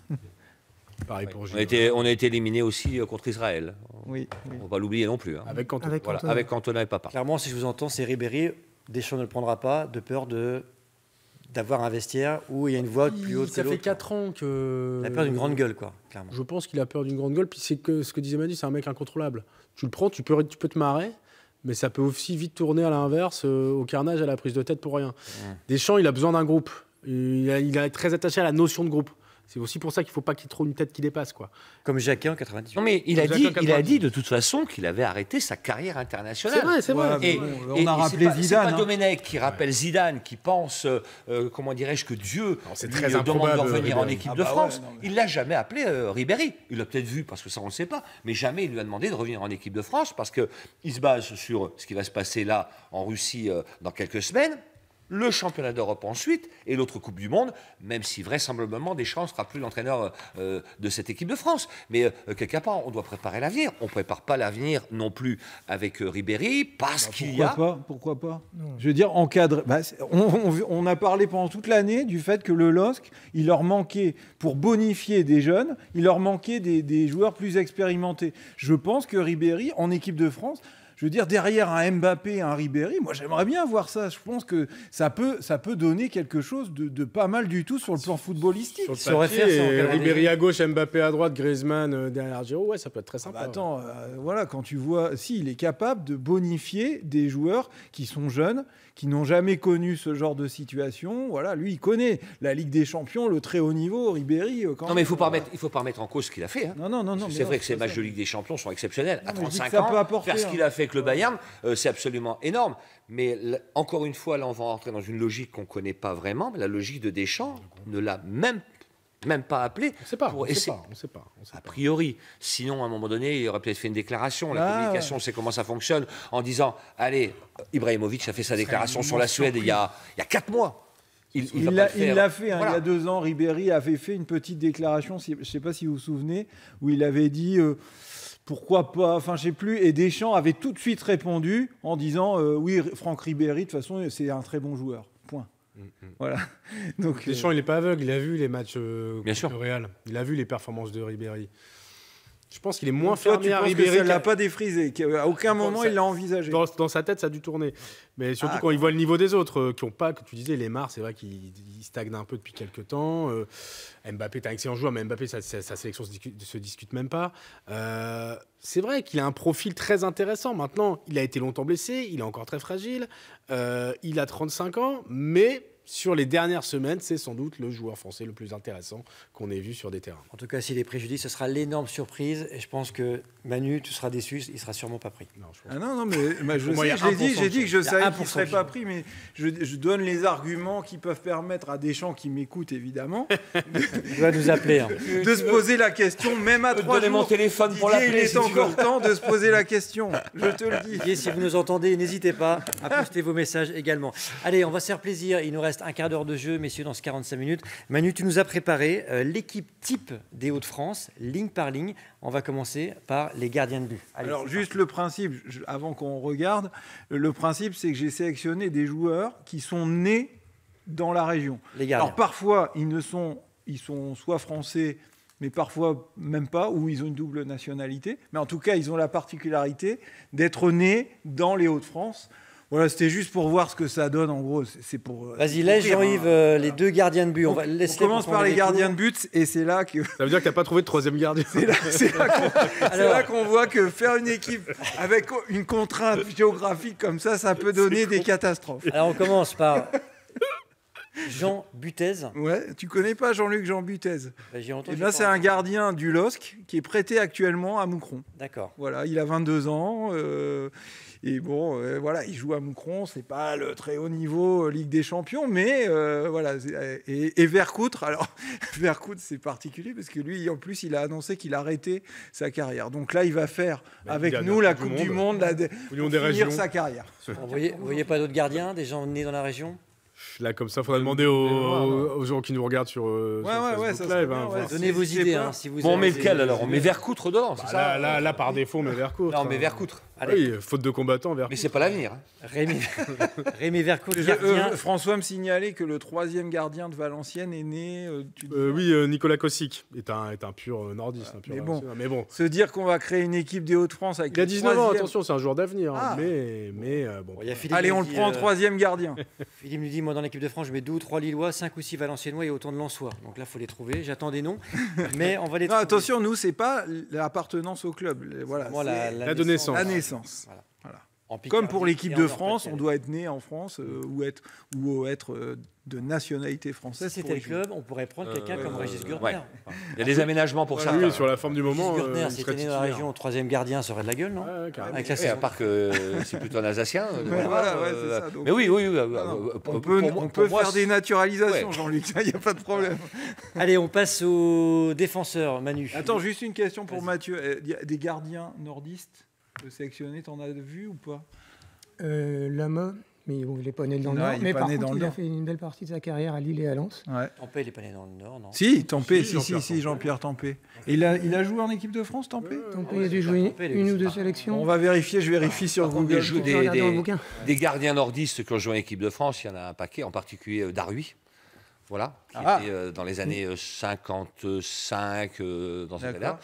Pareil pour on a été éliminé aussi contre Israël. Oui. On ne va pas l'oublier non plus. Hein. Avec Cantona. Avec Cantona et Papa. Clairement, si je vous entends, c'est Ribéry. Deschamps ne le prendra pas de peur d'avoir un vestiaire où il y a une voix plus haute que ça l'autre. fait 4 ans que... Il a peur d'une grande gueule, quoi, clairement. Je pense qu'il a peur d'une grande gueule. Puis c'est que ce que disait Manu, c'est un mec incontrôlable. Tu le prends, tu peux te marrer, mais ça peut aussi vite tourner à l'inverse, au carnage, à la prise de tête pour rien. Deschamps, il a besoin d'un groupe. Il est très attaché à la notion de groupe. C'est aussi pour ça qu'il ne faut pas qu'il y ait trop une tête qui dépasse, quoi. Comme Jacquet en 98. Non, mais il a dit de toute façon qu'il avait arrêté sa carrière internationale. C'est vrai. Et on a rappelé Zidane. C'est pas Domenech qui rappelle Zidane, qui pense, comment dirais-je, que Dieu lui demande de revenir en équipe de France. Il l'a jamais appelé Ribéry. Il l'a peut-être vu parce que ça on ne sait pas, mais jamais il lui a demandé de revenir en équipe de France parce qu'il se base sur ce qui va se passer là en Russie dans quelques semaines. Le championnat d'Europe ensuite et l'autre Coupe du Monde, même si vraisemblablement Deschamps ne sera plus l'entraîneur de cette équipe de France. Mais quelque part, on doit préparer l'avenir. On ne prépare pas l'avenir non plus avec Ribéry parce qu'il y a... Pourquoi pas Je veux dire, encadrer... on a parlé pendant toute l'année du fait que le LOSC, il leur manquait, pour bonifier des jeunes, il leur manquait des joueurs plus expérimentés. Je pense que Ribéry, en équipe de France... Je veux dire, derrière un Mbappé, un Ribéry, moi j'aimerais bien voir ça. Je pense que ça peut donner quelque chose de pas mal du tout sur le plan footballistique. Sur le papier, Ribéry à gauche, Mbappé à droite, Griezmann derrière Giroud, ouais, ça peut être très sympa. Attends, voilà, quand tu vois, il est capable de bonifier des joueurs qui sont jeunes, qui n'ont jamais connu ce genre de situation. Voilà, lui, il connaît la Ligue des Champions, le très haut niveau, Ribéry. Non, mais il faut pas remettre en cause ce qu'il a fait. Hein. Non. C'est vrai que ces matchs de Ligue des Champions sont exceptionnels. À 35 ans, faire ce qu'il a fait avec le Bayern, c'est absolument énorme. Mais encore une fois, là, on va rentrer dans une logique qu'on ne connaît pas vraiment. La logique de Deschamps ne l'a même pas appelé. On ne sait pas. A priori. Sinon, à un moment donné, il aurait peut-être fait une déclaration. La communication, on sait comment ça fonctionne, en disant, allez, Ibrahimovic a fait sa déclaration sur la Suède il y a 4 mois. Il l'a fait voilà. Il y a 2 ans. Ribéry avait fait une petite déclaration, je ne sais pas si vous vous souvenez, où il avait dit... pourquoi pas, enfin je sais plus, et Deschamps avait tout de suite répondu en disant oui, Franck Ribéry, de toute façon, c'est un très bon joueur. Point. Voilà. Donc, Deschamps, il n'est pas aveugle, il a vu les matchs Bien sûr. au Real, il a vu les performances de Ribéry. Je pense qu'il est moins fermé à Ribéry. Ça ne l'a pas défrisé, qu'à aucun moment il l'a envisagé. Dans sa tête, ça a dû tourner. Mais surtout quand il voit le niveau des autres, qui n'ont pas, que tu disais, Lemar, c'est vrai qu'il stagne un peu depuis quelques temps. Mbappé est un excellent joueur, mais Mbappé, sa sélection ne se discute même pas. C'est vrai qu'il a un profil très intéressant. Maintenant, il a été longtemps blessé, il est encore très fragile, il a 35 ans, mais... Sur les dernières semaines, c'est sans doute le joueur français le plus intéressant qu'on ait vu sur des terrains. En tout cas, s'il est préjudicié, ce sera l'énorme surprise. Et je pense que Manu, tu seras déçu, il ne sera sûrement pas pris. Non, mais je sais, j'ai dit que je savais qu'il ne serait pas pris, mais je donne les arguments qui peuvent permettre à Deschamps, qui m'écoute évidemment, il va nous appeler. De se poser la question, même à 3 jours. Mon téléphone pour l'appeler. Il est encore temps de se poser la question, je te le dis. Et si vous nous entendez, n'hésitez pas à poster vos messages également. Allez, on va se faire plaisir. Il nous reste un quart d'heure de jeu, messieurs, dans ce 45 minutes. Manu, tu nous as préparé l'équipe type des Hauts-de-France, ligne par ligne. On va commencer par les gardiens de but. Allez, alors, juste le principe, avant qu'on regarde, le principe, c'est que j'ai sélectionné des joueurs qui sont nés dans la région. Les gardiens. Alors, parfois, ils sont soit français, mais parfois même pas, ou ils ont une double nationalité. Mais en tout cas, ils ont la particularité d'être nés dans les Hauts-de-France. Voilà, c'était juste pour voir ce que ça donne, en gros. C'est pour. Vas-y, laisse Jean-Yves les 2 gardiens de but. On commence par les gardiens de but, et c'est là que. Ça veut dire que tu n'as pas trouvé de 3e gardien. C'est là qu'on voit que faire une équipe avec une contrainte géographique comme ça peut donner des catastrophes. Alors, on commence par Jean Butez. Ouais, tu connais pas Jean-Luc Jean Butez? J'ai entendu. Eh bien, c'est un gardien du LOSC qui est prêté actuellement à Moucron. D'accord. Voilà, il a 22 ans. Et bon, voilà, il joue à Moucron, c'est pas le très haut niveau Ligue des Champions, mais voilà. Et Vercoutre, alors Vercoutre c'est particulier parce que lui, en plus, il a annoncé qu'il arrêtait sa carrière. Donc là, il va faire avec nous la Coupe du Monde, pour finir sa carrière. Vous voyez pas d'autres gardiens, des gens nés dans la région? Là, comme ça, il faudra demander aux gens qui nous regardent sur Facebook Live. Donnez vos idées. Si vous on met lequel alors? On met Vercoutre dedans, c'est ça? Là, par défaut, on met Vercoutre. Non, on met Vercoutre. Oui, faute de combattant, Vercoutre. Mais c'est pas l'avenir. Rémi Vercoutre, gardien. François me signalait que le 3e gardien de Valenciennes est né... oui, Nicolas Kossic est un pur nordiste. Mais bon, se dire qu'on va créer une équipe des Hauts-de-France avec... Il a 19 ans, attention, c'est un joueur d'avenir. Mais bon. Allez, on le prend en 3e gardien. Philippe nous dit, moi dans l'équipe de France, je mets 2 ou 3 Lillois, 5 ou 6 Valenciennois et autant de Lensois. Donc là, il faut les trouver. J'attends des noms, mais on va les trouver. Attention, nous, c'est pas l'appartenance au club. Voilà, la de naissance. La naissance. Voilà. Comme pour l'équipe de France, on doit être né en France ou être de nationalité française. Si c'était le club, on pourrait prendre quelqu'un comme Régis Gurtner. Ouais. Il y a des aménagements pour ça. Oui, sur la forme du moment. Régis Gurtner, s'il était né dans la région, 3e gardien, ça aurait de la gueule, non? Avec à part que c'est plutôt un Alsacien. C'est ça. Mais oui. On peut faire des naturalisations, Jean-Luc, il n'y a pas de problème. Allez, on passe aux défenseurs, Manu. Attends, juste une question pour Mathieu. Il y a des gardiens nordistes sélectionnés, t'en as vu ou pas? Lama, mais bon, il n'est pas né dans le Nord. Mais par contre, il a fait une belle partie de sa carrière à Lille et à Lens. Tempé, il n'est pas né dans le Nord, non? Si, Tempé, Jean-Pierre Tempé. Et il a joué en équipe de France, Tempé? Tempé, il a dû jouer une ou deux sélections. On va vérifier, je vérifie sur Google. Des gardiens nordistes qui ont joué en équipe de France, il y en a un paquet, en particulier Darui. Voilà, qui était dans les années 55, dans ces cas-là.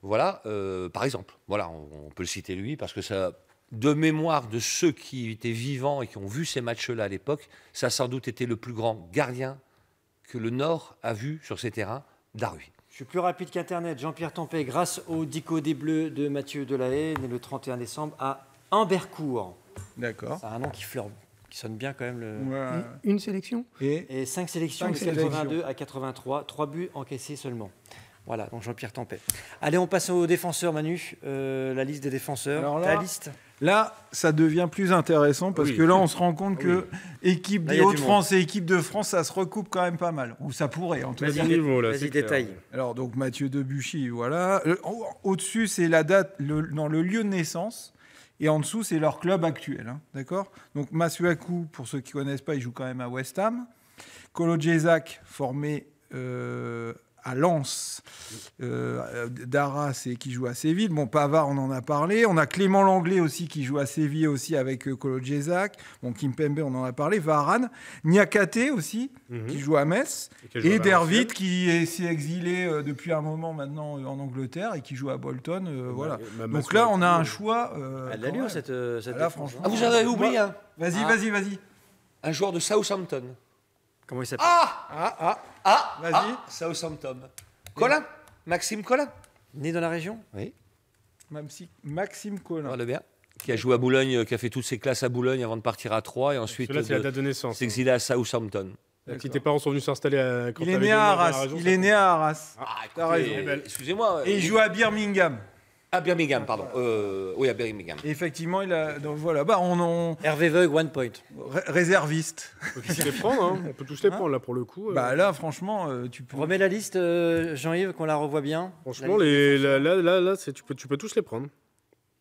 Voilà, par exemple. Voilà, on peut le citer lui, parce que ça... De mémoire de ceux qui étaient vivants et qui ont vu ces matchs-là à l'époque, ça a sans doute été le plus grand gardien que le Nord a vu sur ces terrains, Darui. Je suis plus rapide qu'Internet. Jean-Pierre Tempé, grâce au Dico des Bleus de Mathieu Delahaye, né le 31 décembre à Humbercourt. D'accord. C'est un nom qui sonne bien quand même. Une sélection et 5 sélections de 82 à 83, 3 buts encaissés seulement. Voilà, donc Jean-Pierre Tempé. Allez, on passe aux défenseurs, Manu. La liste des défenseurs. Alors ta liste. Là, ça devient plus intéressant parce que là, on se rend compte que équipe des Hauts-de-France et équipe de France, ça se recoupe quand même pas mal. Ou ça pourrait, en tout cas. Vas-y, détail. Alors, donc, Mathieu Debuchy, voilà. Au-dessus, c'est la date, dans le lieu de naissance. Et en dessous, c'est leur club actuel. Hein, d'accord? Donc, Masuaku, pour ceux qui ne connaissent pas, il joue quand même à West Ham. Kolo Djezak, formé... à Lens, d'Arras et qui joue à Séville. Bon, Pavard, on en a parlé. On a Clément Langlais aussi qui joue à Séville aussi avec Kolo Djezak. Bon, Kimpembe, on en a parlé. Varane. Niakate aussi, qui joue à Metz. Et Dervit qui s'est exilé depuis un moment maintenant en Angleterre et qui joue à Bolton. Voilà. Donc là, on a un choix. Elle a l'allure, cette là, franchement. Vous avez oublié un. Vas-y. Un joueur de Southampton. Comment il s'appelle? Vas-y. Southampton. Collin. Maxime Collin. Né dans la région? Oui. Maxime Collin. Voilà bien. Qui a joué à Boulogne, qui a fait toutes ses classes à Boulogne avant de partir à Troyes et ensuite c'est la date de naissance. s'exiler à Southampton. Tes parents sont venus s'installer à... Il est né à Arras. T'as raison. Excusez-moi. Et il joue à Birmingham. À Birmingham, pardon. Oui, à Birmingham. Et effectivement, il a. Donc voilà, Hervé Veug, 1 point. Réserviste. On peut tous les prendre, hein. On peut tous les prendre, là, pour le coup. Là, franchement, tu peux. Remets la liste, Jean-Yves, qu'on la revoie bien. Franchement, là, tu peux tous les prendre.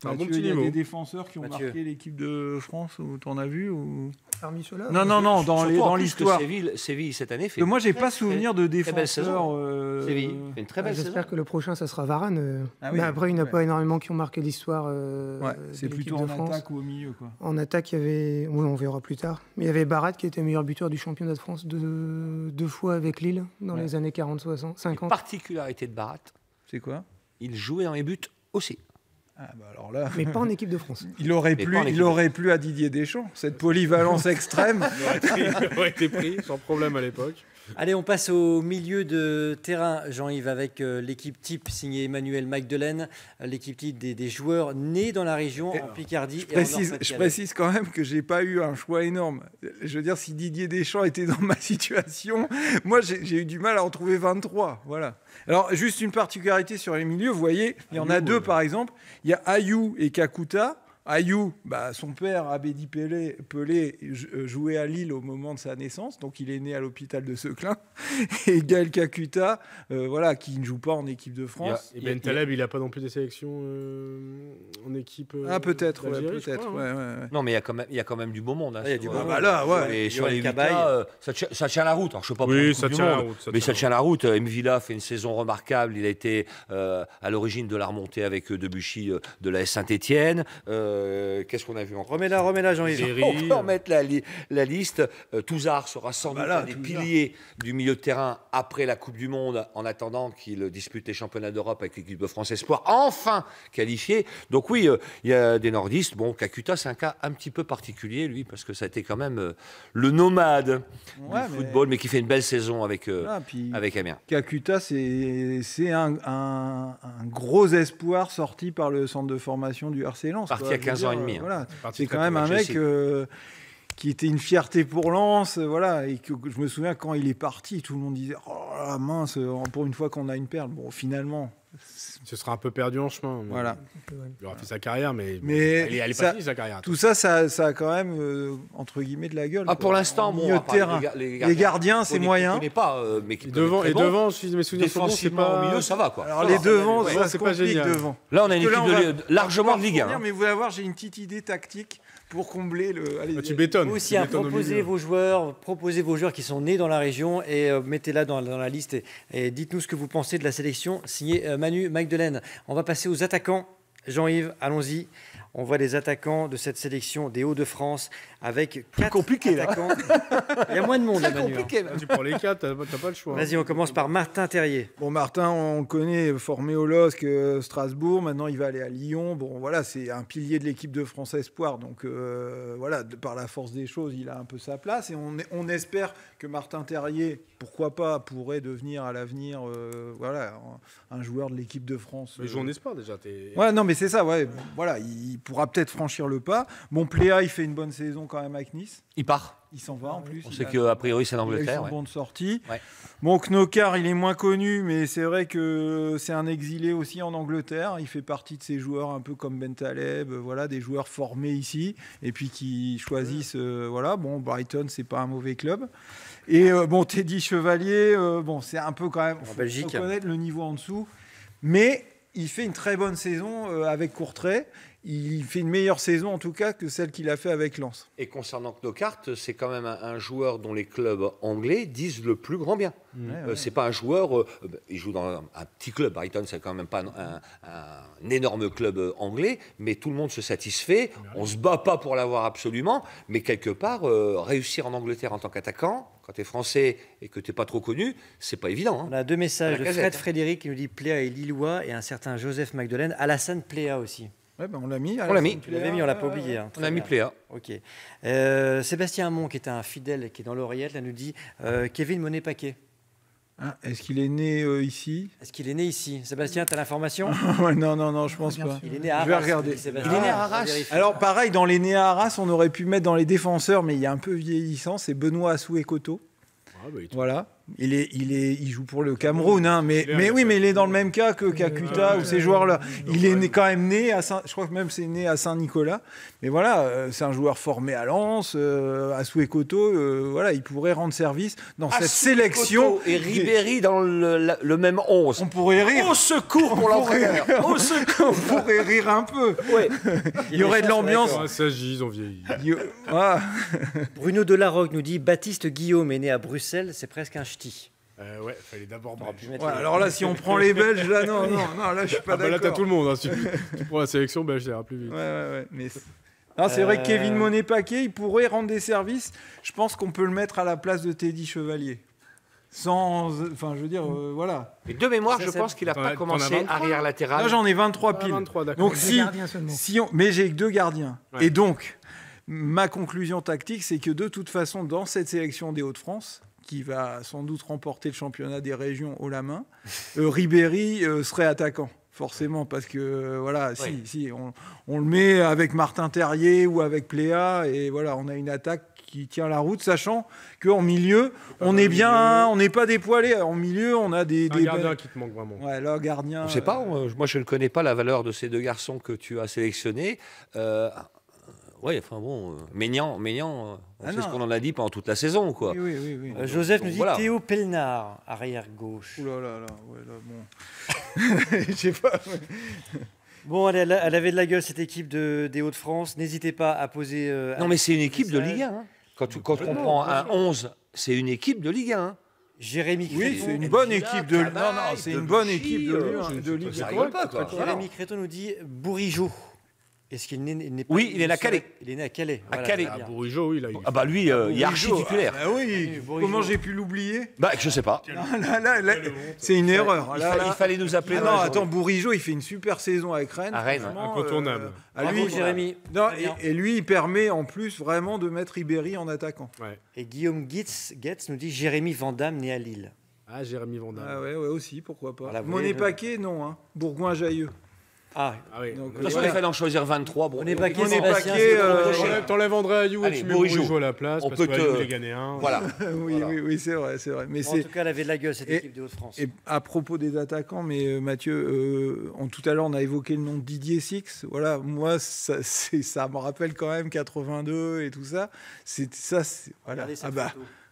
Un bon petit niveau. Il y a des défenseurs qui ont Mathieu. marqué l'équipe de France, ou t'en as vu ou... Parmi ceux-là? Non, dans l'histoire. Séville, cette année, fait. Moi, j'ai pas souvenir de défenseurs. Séville fait une très belle saison. J'espère que le prochain, ça sera Varane. Oui, mais après, il n'y en a pas énormément qui ont marqué l'histoire. C'est plutôt en attaque ou au milieu, quoi. En attaque, il y avait. Oui, on verra plus tard. Mais il y avait Barat qui était meilleur buteur du championnat de France deux fois avec Lille dans les années 40, 60, 50. La particularité de Barat, c'est quoi? Il jouait dans les buts aussi. Alors là, mais pas en équipe de France. Il aurait plu à Didier Deschamps, cette polyvalence extrême. Il aurait été pris sans problème à l'époque. Allez, on passe au milieu de terrain, Jean-Yves, avec l'équipe type signée Emmanuel Magdelaine, l'équipe type des joueurs nés dans la région, en Picardie et en Nord-Pas-de-Calais. Je précise quand même que j'ai pas eu un choix énorme. Je veux dire, si Didier Deschamps était dans ma situation, moi j'ai eu du mal à en trouver 23. Voilà. Alors, juste une particularité sur les milieux, vous voyez, il y en a deux par exemple. Il y a Ayou et Kakuta. Ayou, son père, Abedi Pelé, jouait à Lille au moment de sa naissance, donc il est né à l'hôpital de Seclin. Et Gaël Kakuta, qui ne joue pas en équipe de France. Et Ben Taleb, il n'a pas non plus des sélections en équipe. Peut-être. Non, mais il y a quand même du beau monde. Hein, il y a du beau monde. Et sur les 8 ça tient la route. Alors, je ne sais pas oui, ça tient la route. Mais ça tient la route. Mvila fait une saison remarquable. Il a été à l'origine de la remontée avec Debuchy de la Saint-Étienne. Qu'est-ce qu'on a vu encore? Remets-la, Jean-Yves. On peut remettre la liste. Touzard sera sans doute un des piliers du milieu de terrain après la Coupe du Monde, en attendant qu'il dispute les championnats d'Europe avec l'équipe de France Espoir, enfin qualifié. Donc oui, il y a des nordistes. Bon, Kakuta, c'est un cas un petit peu particulier, lui, parce que ça a été quand même le nomade du football, mais qui fait une belle saison avec Amiens. Kakuta, c'est un gros espoir sorti par le centre de formation du RC Lens. Parti à 15 ans et demi. Voilà. C'est quand même un mec qui était une fierté pour Lens, voilà, et que je me souviens quand il est parti, tout le monde disait oh là, mince, pour une fois qu'on a une perle. Bon, finalement, ce sera un peu perdu en chemin. Voilà. Il aura fait sa carrière, mais elle est pas finie sa carrière. Tout ça a quand même entre guillemets de la gueule. Pour l'instant, bon, les gardiens, c'est moyen. Pas, mais devant, si mes souvenirs sont bons, c'est pas au milieu, ça va quoi. Alors les devants, ça c'est pas génial. Devant. Là, on a une équipe largement de Ligue 1. Mais vous allez voir, j'ai une petite idée tactique pour combler le. Allez, tu bétonnes. Vous aussi, proposez vos joueurs qui sont nés dans la région et mettez-la dans la liste et dites-nous ce que vous pensez de la sélection signée Manu Magdelaine. On va passer aux attaquants. Jean-Yves, allons-y. On voit les attaquants de cette sélection des Hauts-de-France avec 4 attaquants. Il y a moins de monde, là, Manu. Tu prends les 4, t'as pas le choix. Vas-y, on commence par Martin Terrier. Bon, Martin, on le connaît, formé au LOSC, Strasbourg. Maintenant, il va aller à Lyon. Bon, voilà, c'est un pilier de l'équipe de France Espoir. Donc, voilà, par la force des choses, il a un peu sa place. Et on espère que Martin Terrier, pourquoi pas, pourrait devenir à l'avenir voilà, un joueur de l'équipe de France. Mais joue en Espoir, déjà. Ouais, non, mais c'est ça, ouais. Voilà, il pourra peut-être franchir le pas. Bon, Pléa, il fait une bonne saison quand même avec Nice. Il part. Il s'en va en plus. On sait qu'a priori c'est l'Angleterre. Il a eu son bon de sortie. Ouais. Bon, Knokar, il est moins connu, mais c'est vrai que c'est un exilé aussi en Angleterre. Il fait partie de ces joueurs un peu comme Bentaleb, voilà, des joueurs formés ici et puis qui choisissent. Voilà, bon, Brighton, c'est pas un mauvais club. Et bon, Teddy Chevalier, bon, c'est un peu quand même. En Belgique. Faut connaître le niveau en dessous, mais il fait une très bonne saison avec Courtrai. Il fait une meilleure saison en tout cas que celle qu'il a fait avec Lens. Et concernant Knokart, c'est quand même un joueur dont les clubs anglais disent le plus grand bien. C'est pas un joueur, il joue dans un petit club. Brighton, c'est quand même pas un énorme club anglais, mais tout le monde se satisfait. On se bat pas pour l'avoir absolument, mais quelque part, réussir en Angleterre en tant qu'attaquant, quand tu es français et que tu n'es pas trop connu, c'est pas évident. Hein. On a 2 messages de Fred Frédéric qui nous dit Pléa est lillois et un certain Joseph Magdelaine. Alassane Pléa aussi. Ouais, ben on l'a mis. On l'a mis. Tu l'avais mis, on l'a pas oublié. Hein. On a mis Pléa. Ok. Sébastien Hamon, qui est un fidèle qui est dans l'oreillette, là, nous dit Kevin Monet-Paquet. Ah, est-ce qu'il est né ici? Est-ce qu'il est né ici? Sébastien, tu as l'information? Non, je pense pas. Il est né à Arras. Je vais regarder. Il est né à Arras. Alors pareil, dans les nés à Arras, on aurait pu mettre dans les défenseurs, mais il est un peu vieillissant, c'est Benoît Assou-Ekoto. Voilà. Il joue pour le Cameroun, hein, mais il est dans le même cas que Kakuta ou ces joueurs-là. Il est quand même né à je crois que même c'est né à Saint-Nicolas. Mais voilà, c'est un joueur formé à Lens, Assou-Ekoto, voilà, il pourrait rendre service dans cette sélection. Et Ribéry dans le même 11. On pourrait rire. Au secours pour l'entraîneur. Au secours. On pourrait rire un peu. Ouais. Il y aurait de l'ambiance. Ça gît, ils ont vieilli. Bruno Delarocque nous dit Baptiste Guillaume est né à Bruxelles, c'est presque un ch'ti. Ouais, fallait d'abord. Alors là, si on prend les Belges, là, non, là, je suis pas d'accord. Là, t'as tout le monde. Hein, si tu prends la sélection belge, ça ira plus vite. Ouais. Mais c'est vrai que Kevin Monet-Paquet, il pourrait rendre des services. Je pense qu'on peut le mettre à la place de Teddy Chevalier. Enfin, je veux dire, voilà. Et de mémoire, je pense qu'il n'a pas commencé arrière latéral. Là, j'en ai 23 piles. 23, d'accord. Donc mais j'ai que 2 gardiens. Ouais. Et donc, ma conclusion tactique, c'est que de toute façon, dans cette sélection des Hauts-de-France, qui va sans doute remporter le championnat des régions haut la main, Ribéry serait attaquant. Forcément, parce que voilà, si on le met avec Martin Terrier ou avec Pléa, et voilà, on a une attaque qui tient la route, sachant qu'en milieu, on n'est pas dépoilé. En milieu, on a des gardiens qui te manquent vraiment. Ouais, là, gardien. Je sais pas, moi je ne connais pas la valeur de ces 2 garçons que tu as sélectionnés. Oui, enfin bon, Maignan, on sait ce qu'on en a dit pendant toute la saison, quoi. Oui. Joseph nous dit voilà. Théo Pelnard, arrière gauche. Ouh là, bon. Je sais pas. Bon, elle avait de la gueule cette équipe des Hauts-de-France. N'hésitez pas à poser. Non, mais c'est une équipe de Ligue 1. Hein. Quand on prend un 11, c'est une équipe de Ligue 1. Jérémy Créton. Oui, c'est une bonne équipe de Ligue 1. Non, c'est une bonne équipe de Ligue 1. Jérémy Créton nous dit Bourigeaud. Est-ce qu'il n'est pas Oui, il est né à Calais. Il est né à Calais. À Calais. Bourigeau, oui, là. Ah bah lui, il est archi titulaire. Ah oui. Comment j'ai pu l'oublier? Bah je sais pas. Là, c'est une erreur. Il fallait nous appeler. Non, attends, Bourigeau, il fait une super saison avec Rennes. À Rennes, incontournable. Bravo, Jérémy. Non, et lui, il permet en plus vraiment de mettre Ribéry en attaquant. Ouais. Et Guillaume Getz nous dit Jérémy Vandamme né à Lille. Ah, Jérémy Vandamme. Ah ouais, aussi, pourquoi pas. Voilà, Monet-Paquet, non. Bourgoin-Jailleux. Ah, oui. De toute façon, il fallait en choisir 23. Bon, on est baqué, t'enlèves André Ayou et tu mets Bourigeaud à la place. On parce peut que voulait gagner un. Voilà. oui, c'est vrai. Mais en tout cas, elle avait de la gueule, cette équipe de Hauts-de-France. Et à propos des attaquants, mais Mathieu, tout à l'heure, on a évoqué le nom de Didier Six. Voilà, moi, ça me rappelle quand même 82 et tout ça. Voilà.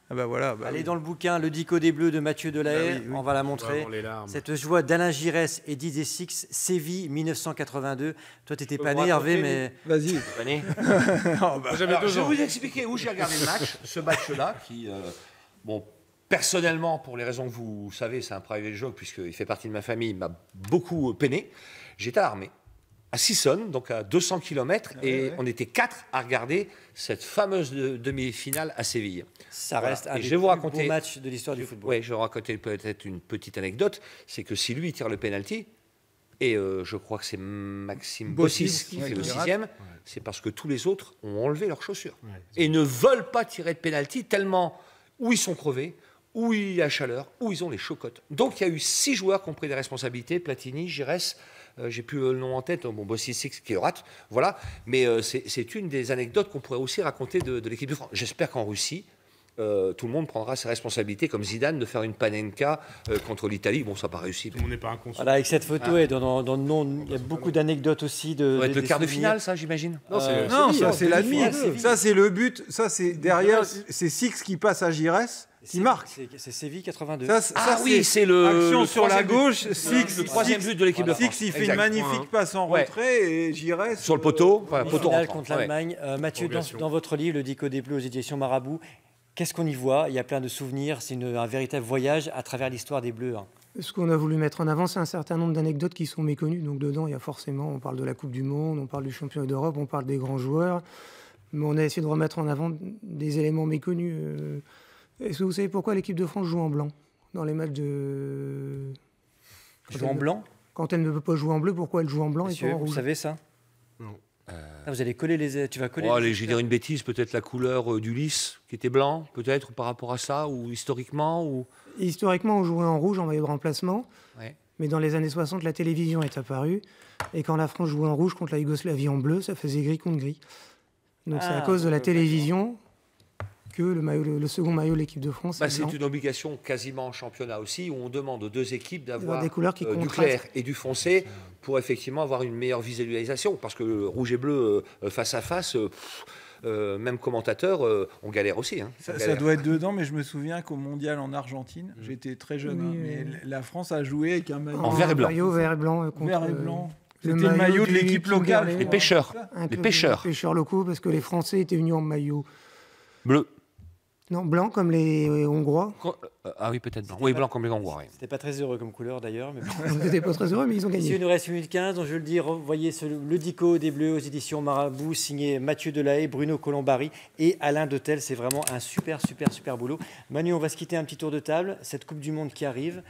Voilà. Elle est dans le bouquin Le Dico des Bleus de Mathieu Delahaye. On va la montrer. Cette joie d'Alain Giresse et Didier Six, Séville 1982. Toi, tu n'étais pas né, Hervé, mais. Vas-y. Pas né. Je vais vous expliquer où j'ai regardé le match. Ce match-là, qui, personnellement, pour les raisons que vous savez, c'est un private joke, puisqu'il fait partie de ma famille, m'a beaucoup peiné. J'étais à l'armée, à Sissonne, donc à 200 km, on était 4 à regarder cette fameuse demi-finale à Séville. Ça reste un des plus beaux matchs de l'histoire du football. Oui, je vais raconter peut-être une petite anecdote, c'est que si lui tire le penalty, et je crois que c'est Maxime Bossis qui fait le 6e, c'est parce que tous les autres ont enlevé leurs chaussures. Et ne veulent pas tirer de penalty tellement où ils sont crevés, où il y a chaleur, où ils ont les chocottes. Donc il y a eu 6 joueurs qui ont pris des responsabilités, Platini, Giresse, j'ai plus le nom en tête, Bossis qui le rate, voilà. Mais c'est une des anecdotes qu'on pourrait aussi raconter de l'équipe de France. J'espère qu'en Russie, tout le monde prendra ses responsabilités, comme Zidane, de faire une panenka contre l'Italie. Bon, ça n'a pas réussi. On n'est pas inconscient. Voilà, avec cette photo et dans le nom, il y a beaucoup d'anecdotes aussi. Ça va être le quart de finale, ça, j'imagine. Non, ça c'est la demi. Ça c'est le but. Ça c'est derrière. C'est Six qui passe à Giresse. Qui marque. C'est Séville 82. Oui, c'est le action sur la gauche. Six, le troisième but de l'équipe de France. Six, il fait une magnifique passe en retrait et Giresse sur le poteau. Poteau contre l'Allemagne. Mathieu, dans votre livre, Le Dico des Bleus aux éditions Marabout, qu'est-ce qu'on y voit? Il y a plein de souvenirs. C'est un véritable voyage à travers l'histoire des Bleus. Ce qu'on a voulu mettre en avant, c'est un certain nombre d'anecdotes qui sont méconnues. Donc dedans, il y a forcément, on parle de la Coupe du Monde, on parle du championnat d'Europe, on parle des grands joueurs, mais on a essayé de remettre en avant des éléments méconnus. Est-ce que vous savez pourquoi l'équipe de France joue en blanc dans les matchs de... Joue en blanc? Quand elle ne peut pas jouer en bleu, pourquoi elle joue en blanc Monsieur, et pas en rouge? vous savez ça? Non. Vous allez coller les... Tu vas coller allez, je vais dire une bêtise, peut-être la couleur du lys qui était blanc, peut-être par rapport à ça, ou historiquement ou... Historiquement, on jouait en rouge en maillot de remplacement. Ouais. Mais dans les années 60, la télévision est apparue. Et quand la France jouait en rouge contre la Yougoslavie en bleu, ça faisait gris contre gris. Donc c'est à cause de la télévision que le second maillot de l'équipe de France. C'est une obligation quasiment en championnat aussi, où on demande aux deux équipes d'avoir des couleurs qui du clair et du foncé pour effectivement avoir une meilleure visualisation. Parce que le rouge et bleu face à face, même commentateur, on galère aussi. Hein. Ça doit être dedans, mais je me souviens qu'au Mondial en Argentine, j'étais très jeune, mais la France a joué avec un maillot en vert et blanc. Vert et blanc. Vert et blanc. C'était le maillot de l'équipe locale. Les pêcheurs. Les pêcheurs locaux, parce que les Français étaient venus en maillot bleu. Non, blanc comme les Hongrois. Ah oui, peut-être blanc. Oui, blanc comme les Hongrois. Oui. C'était pas très heureux comme couleur d'ailleurs. Mais bon. Ils n'étaient pas très heureux, mais ils ont gagné. Il nous reste 1 minute 15, donc je le dis, voyez le Dico des Bleus aux éditions Marabout, signé Mathieu Delahaye, Bruno Colombari et Alain Dautel. C'est vraiment un super boulot. Manu, on va se quitter un petit tour de table. Cette Coupe du Monde qui arrive,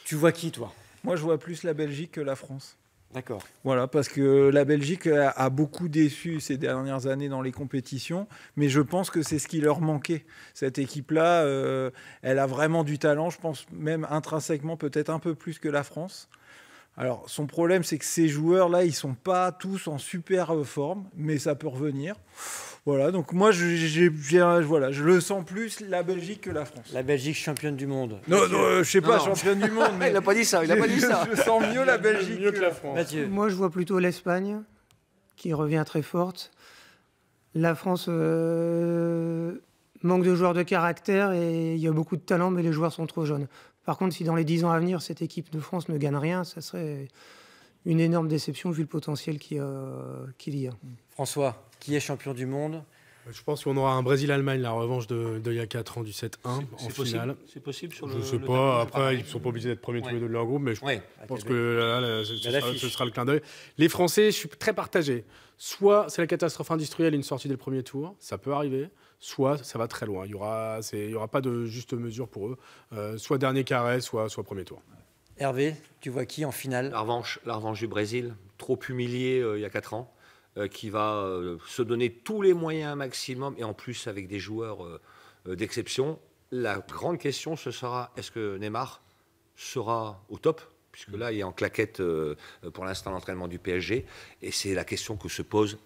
tu vois qui, toi? Moi, je vois plus la Belgique que la France. D'accord. Voilà, parce que la Belgique a beaucoup déçu ces dernières années dans les compétitions, mais je pense que c'est ce qui leur manquait. Cette équipe-là, elle a vraiment du talent, je pense même intrinsèquement peut-être un peu plus que la France. Alors, son problème, c'est que ces joueurs-là, ils ne sont pas tous en super forme, mais ça peut revenir. Voilà, donc moi, je le sens plus la Belgique que la France. La Belgique championne du monde. Non, je ne sais pas, championne du monde. Mais il n'a pas dit ça, Je sens mieux la Belgique que la France. Mathieu. Moi, je vois plutôt l'Espagne, qui revient très forte. La France manque de joueurs de caractère et il y a beaucoup de talent, mais les joueurs sont trop jeunes. Par contre, si dans les 10 ans à venir, cette équipe de France ne gagne rien, ça serait une énorme déception vu le potentiel qu'il y a. François, qui est champion du monde? Je pense qu'on aura un Brésil-Allemagne, la revanche de il y a 4 ans, du 7-1 en finale. C'est possible sur je ne sais pas. Après, ils ne sont pas obligés d'être premiers tous les deux de leur groupe, mais je pense que là, ce sera le clin d'œil. Les Français, je suis très partagé. Soit c'est la catastrophe industrielle, une sortie dès le premier tour, ça peut arriver. Soit ça va très loin. Il y aura pas de juste mesure pour eux. Soit dernier carré, soit premier tour. Hervé, tu vois qui en finale? La revanche du Brésil, trop humilié il y a 4 ans. Qui va se donner tous les moyens maximum et en plus avec des joueurs d'exception. La grande question, ce sera est-ce que Neymar sera au top puisque là, il est en claquette pour l'instant l'entraînement du PSG, et c'est la question que se pose,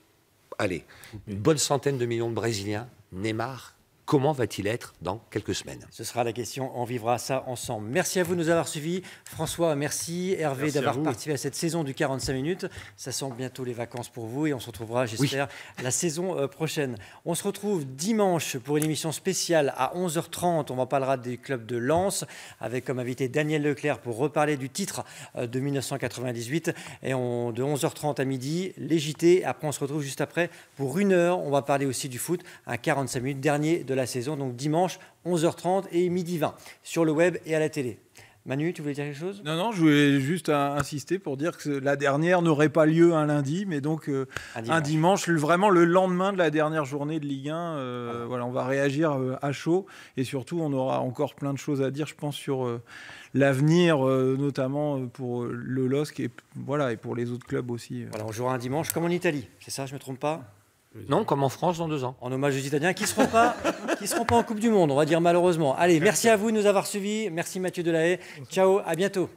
allez, une bonne centaine de millions de Brésiliens, Neymar, comment va-t-il être dans quelques semaines? Ce sera la question, on vivra ça ensemble. Merci à vous de nous avoir suivis. François, merci. Hervé d'avoir participé à cette saison du 45 minutes. Ça sent bientôt les vacances pour vous et on se retrouvera, j'espère, la saison prochaine. On se retrouve dimanche pour une émission spéciale à 11h30. On en parlera des clubs de Lens avec comme invité Daniel Leclerc pour reparler du titre de 1998. Et de 11h30 à midi, les JT. Après, on se retrouve juste après pour 1 heure. On va parler aussi du foot, un 45 minutes dernier de la saison, donc dimanche 11h30 et midi 20 sur le web et à la télé. Manu, tu voulais dire quelque chose? Non, je voulais juste insister pour dire que la dernière n'aurait pas lieu un lundi, mais donc un dimanche, vraiment le lendemain de la dernière journée de Ligue 1. Voilà, on va réagir à chaud et surtout on aura encore plein de choses à dire, je pense, sur l'avenir, notamment pour le LOSC et pour les autres clubs aussi. Voilà, on jouera un dimanche comme en Italie, c'est ça, je ne me trompe pas? Non, comme en France dans 2 ans. En hommage aux Italiens qui ne seront pas en Coupe du Monde, on va dire malheureusement. Allez, merci à vous de nous avoir suivis. Merci Mathieu Delahaye. Ciao, à bientôt.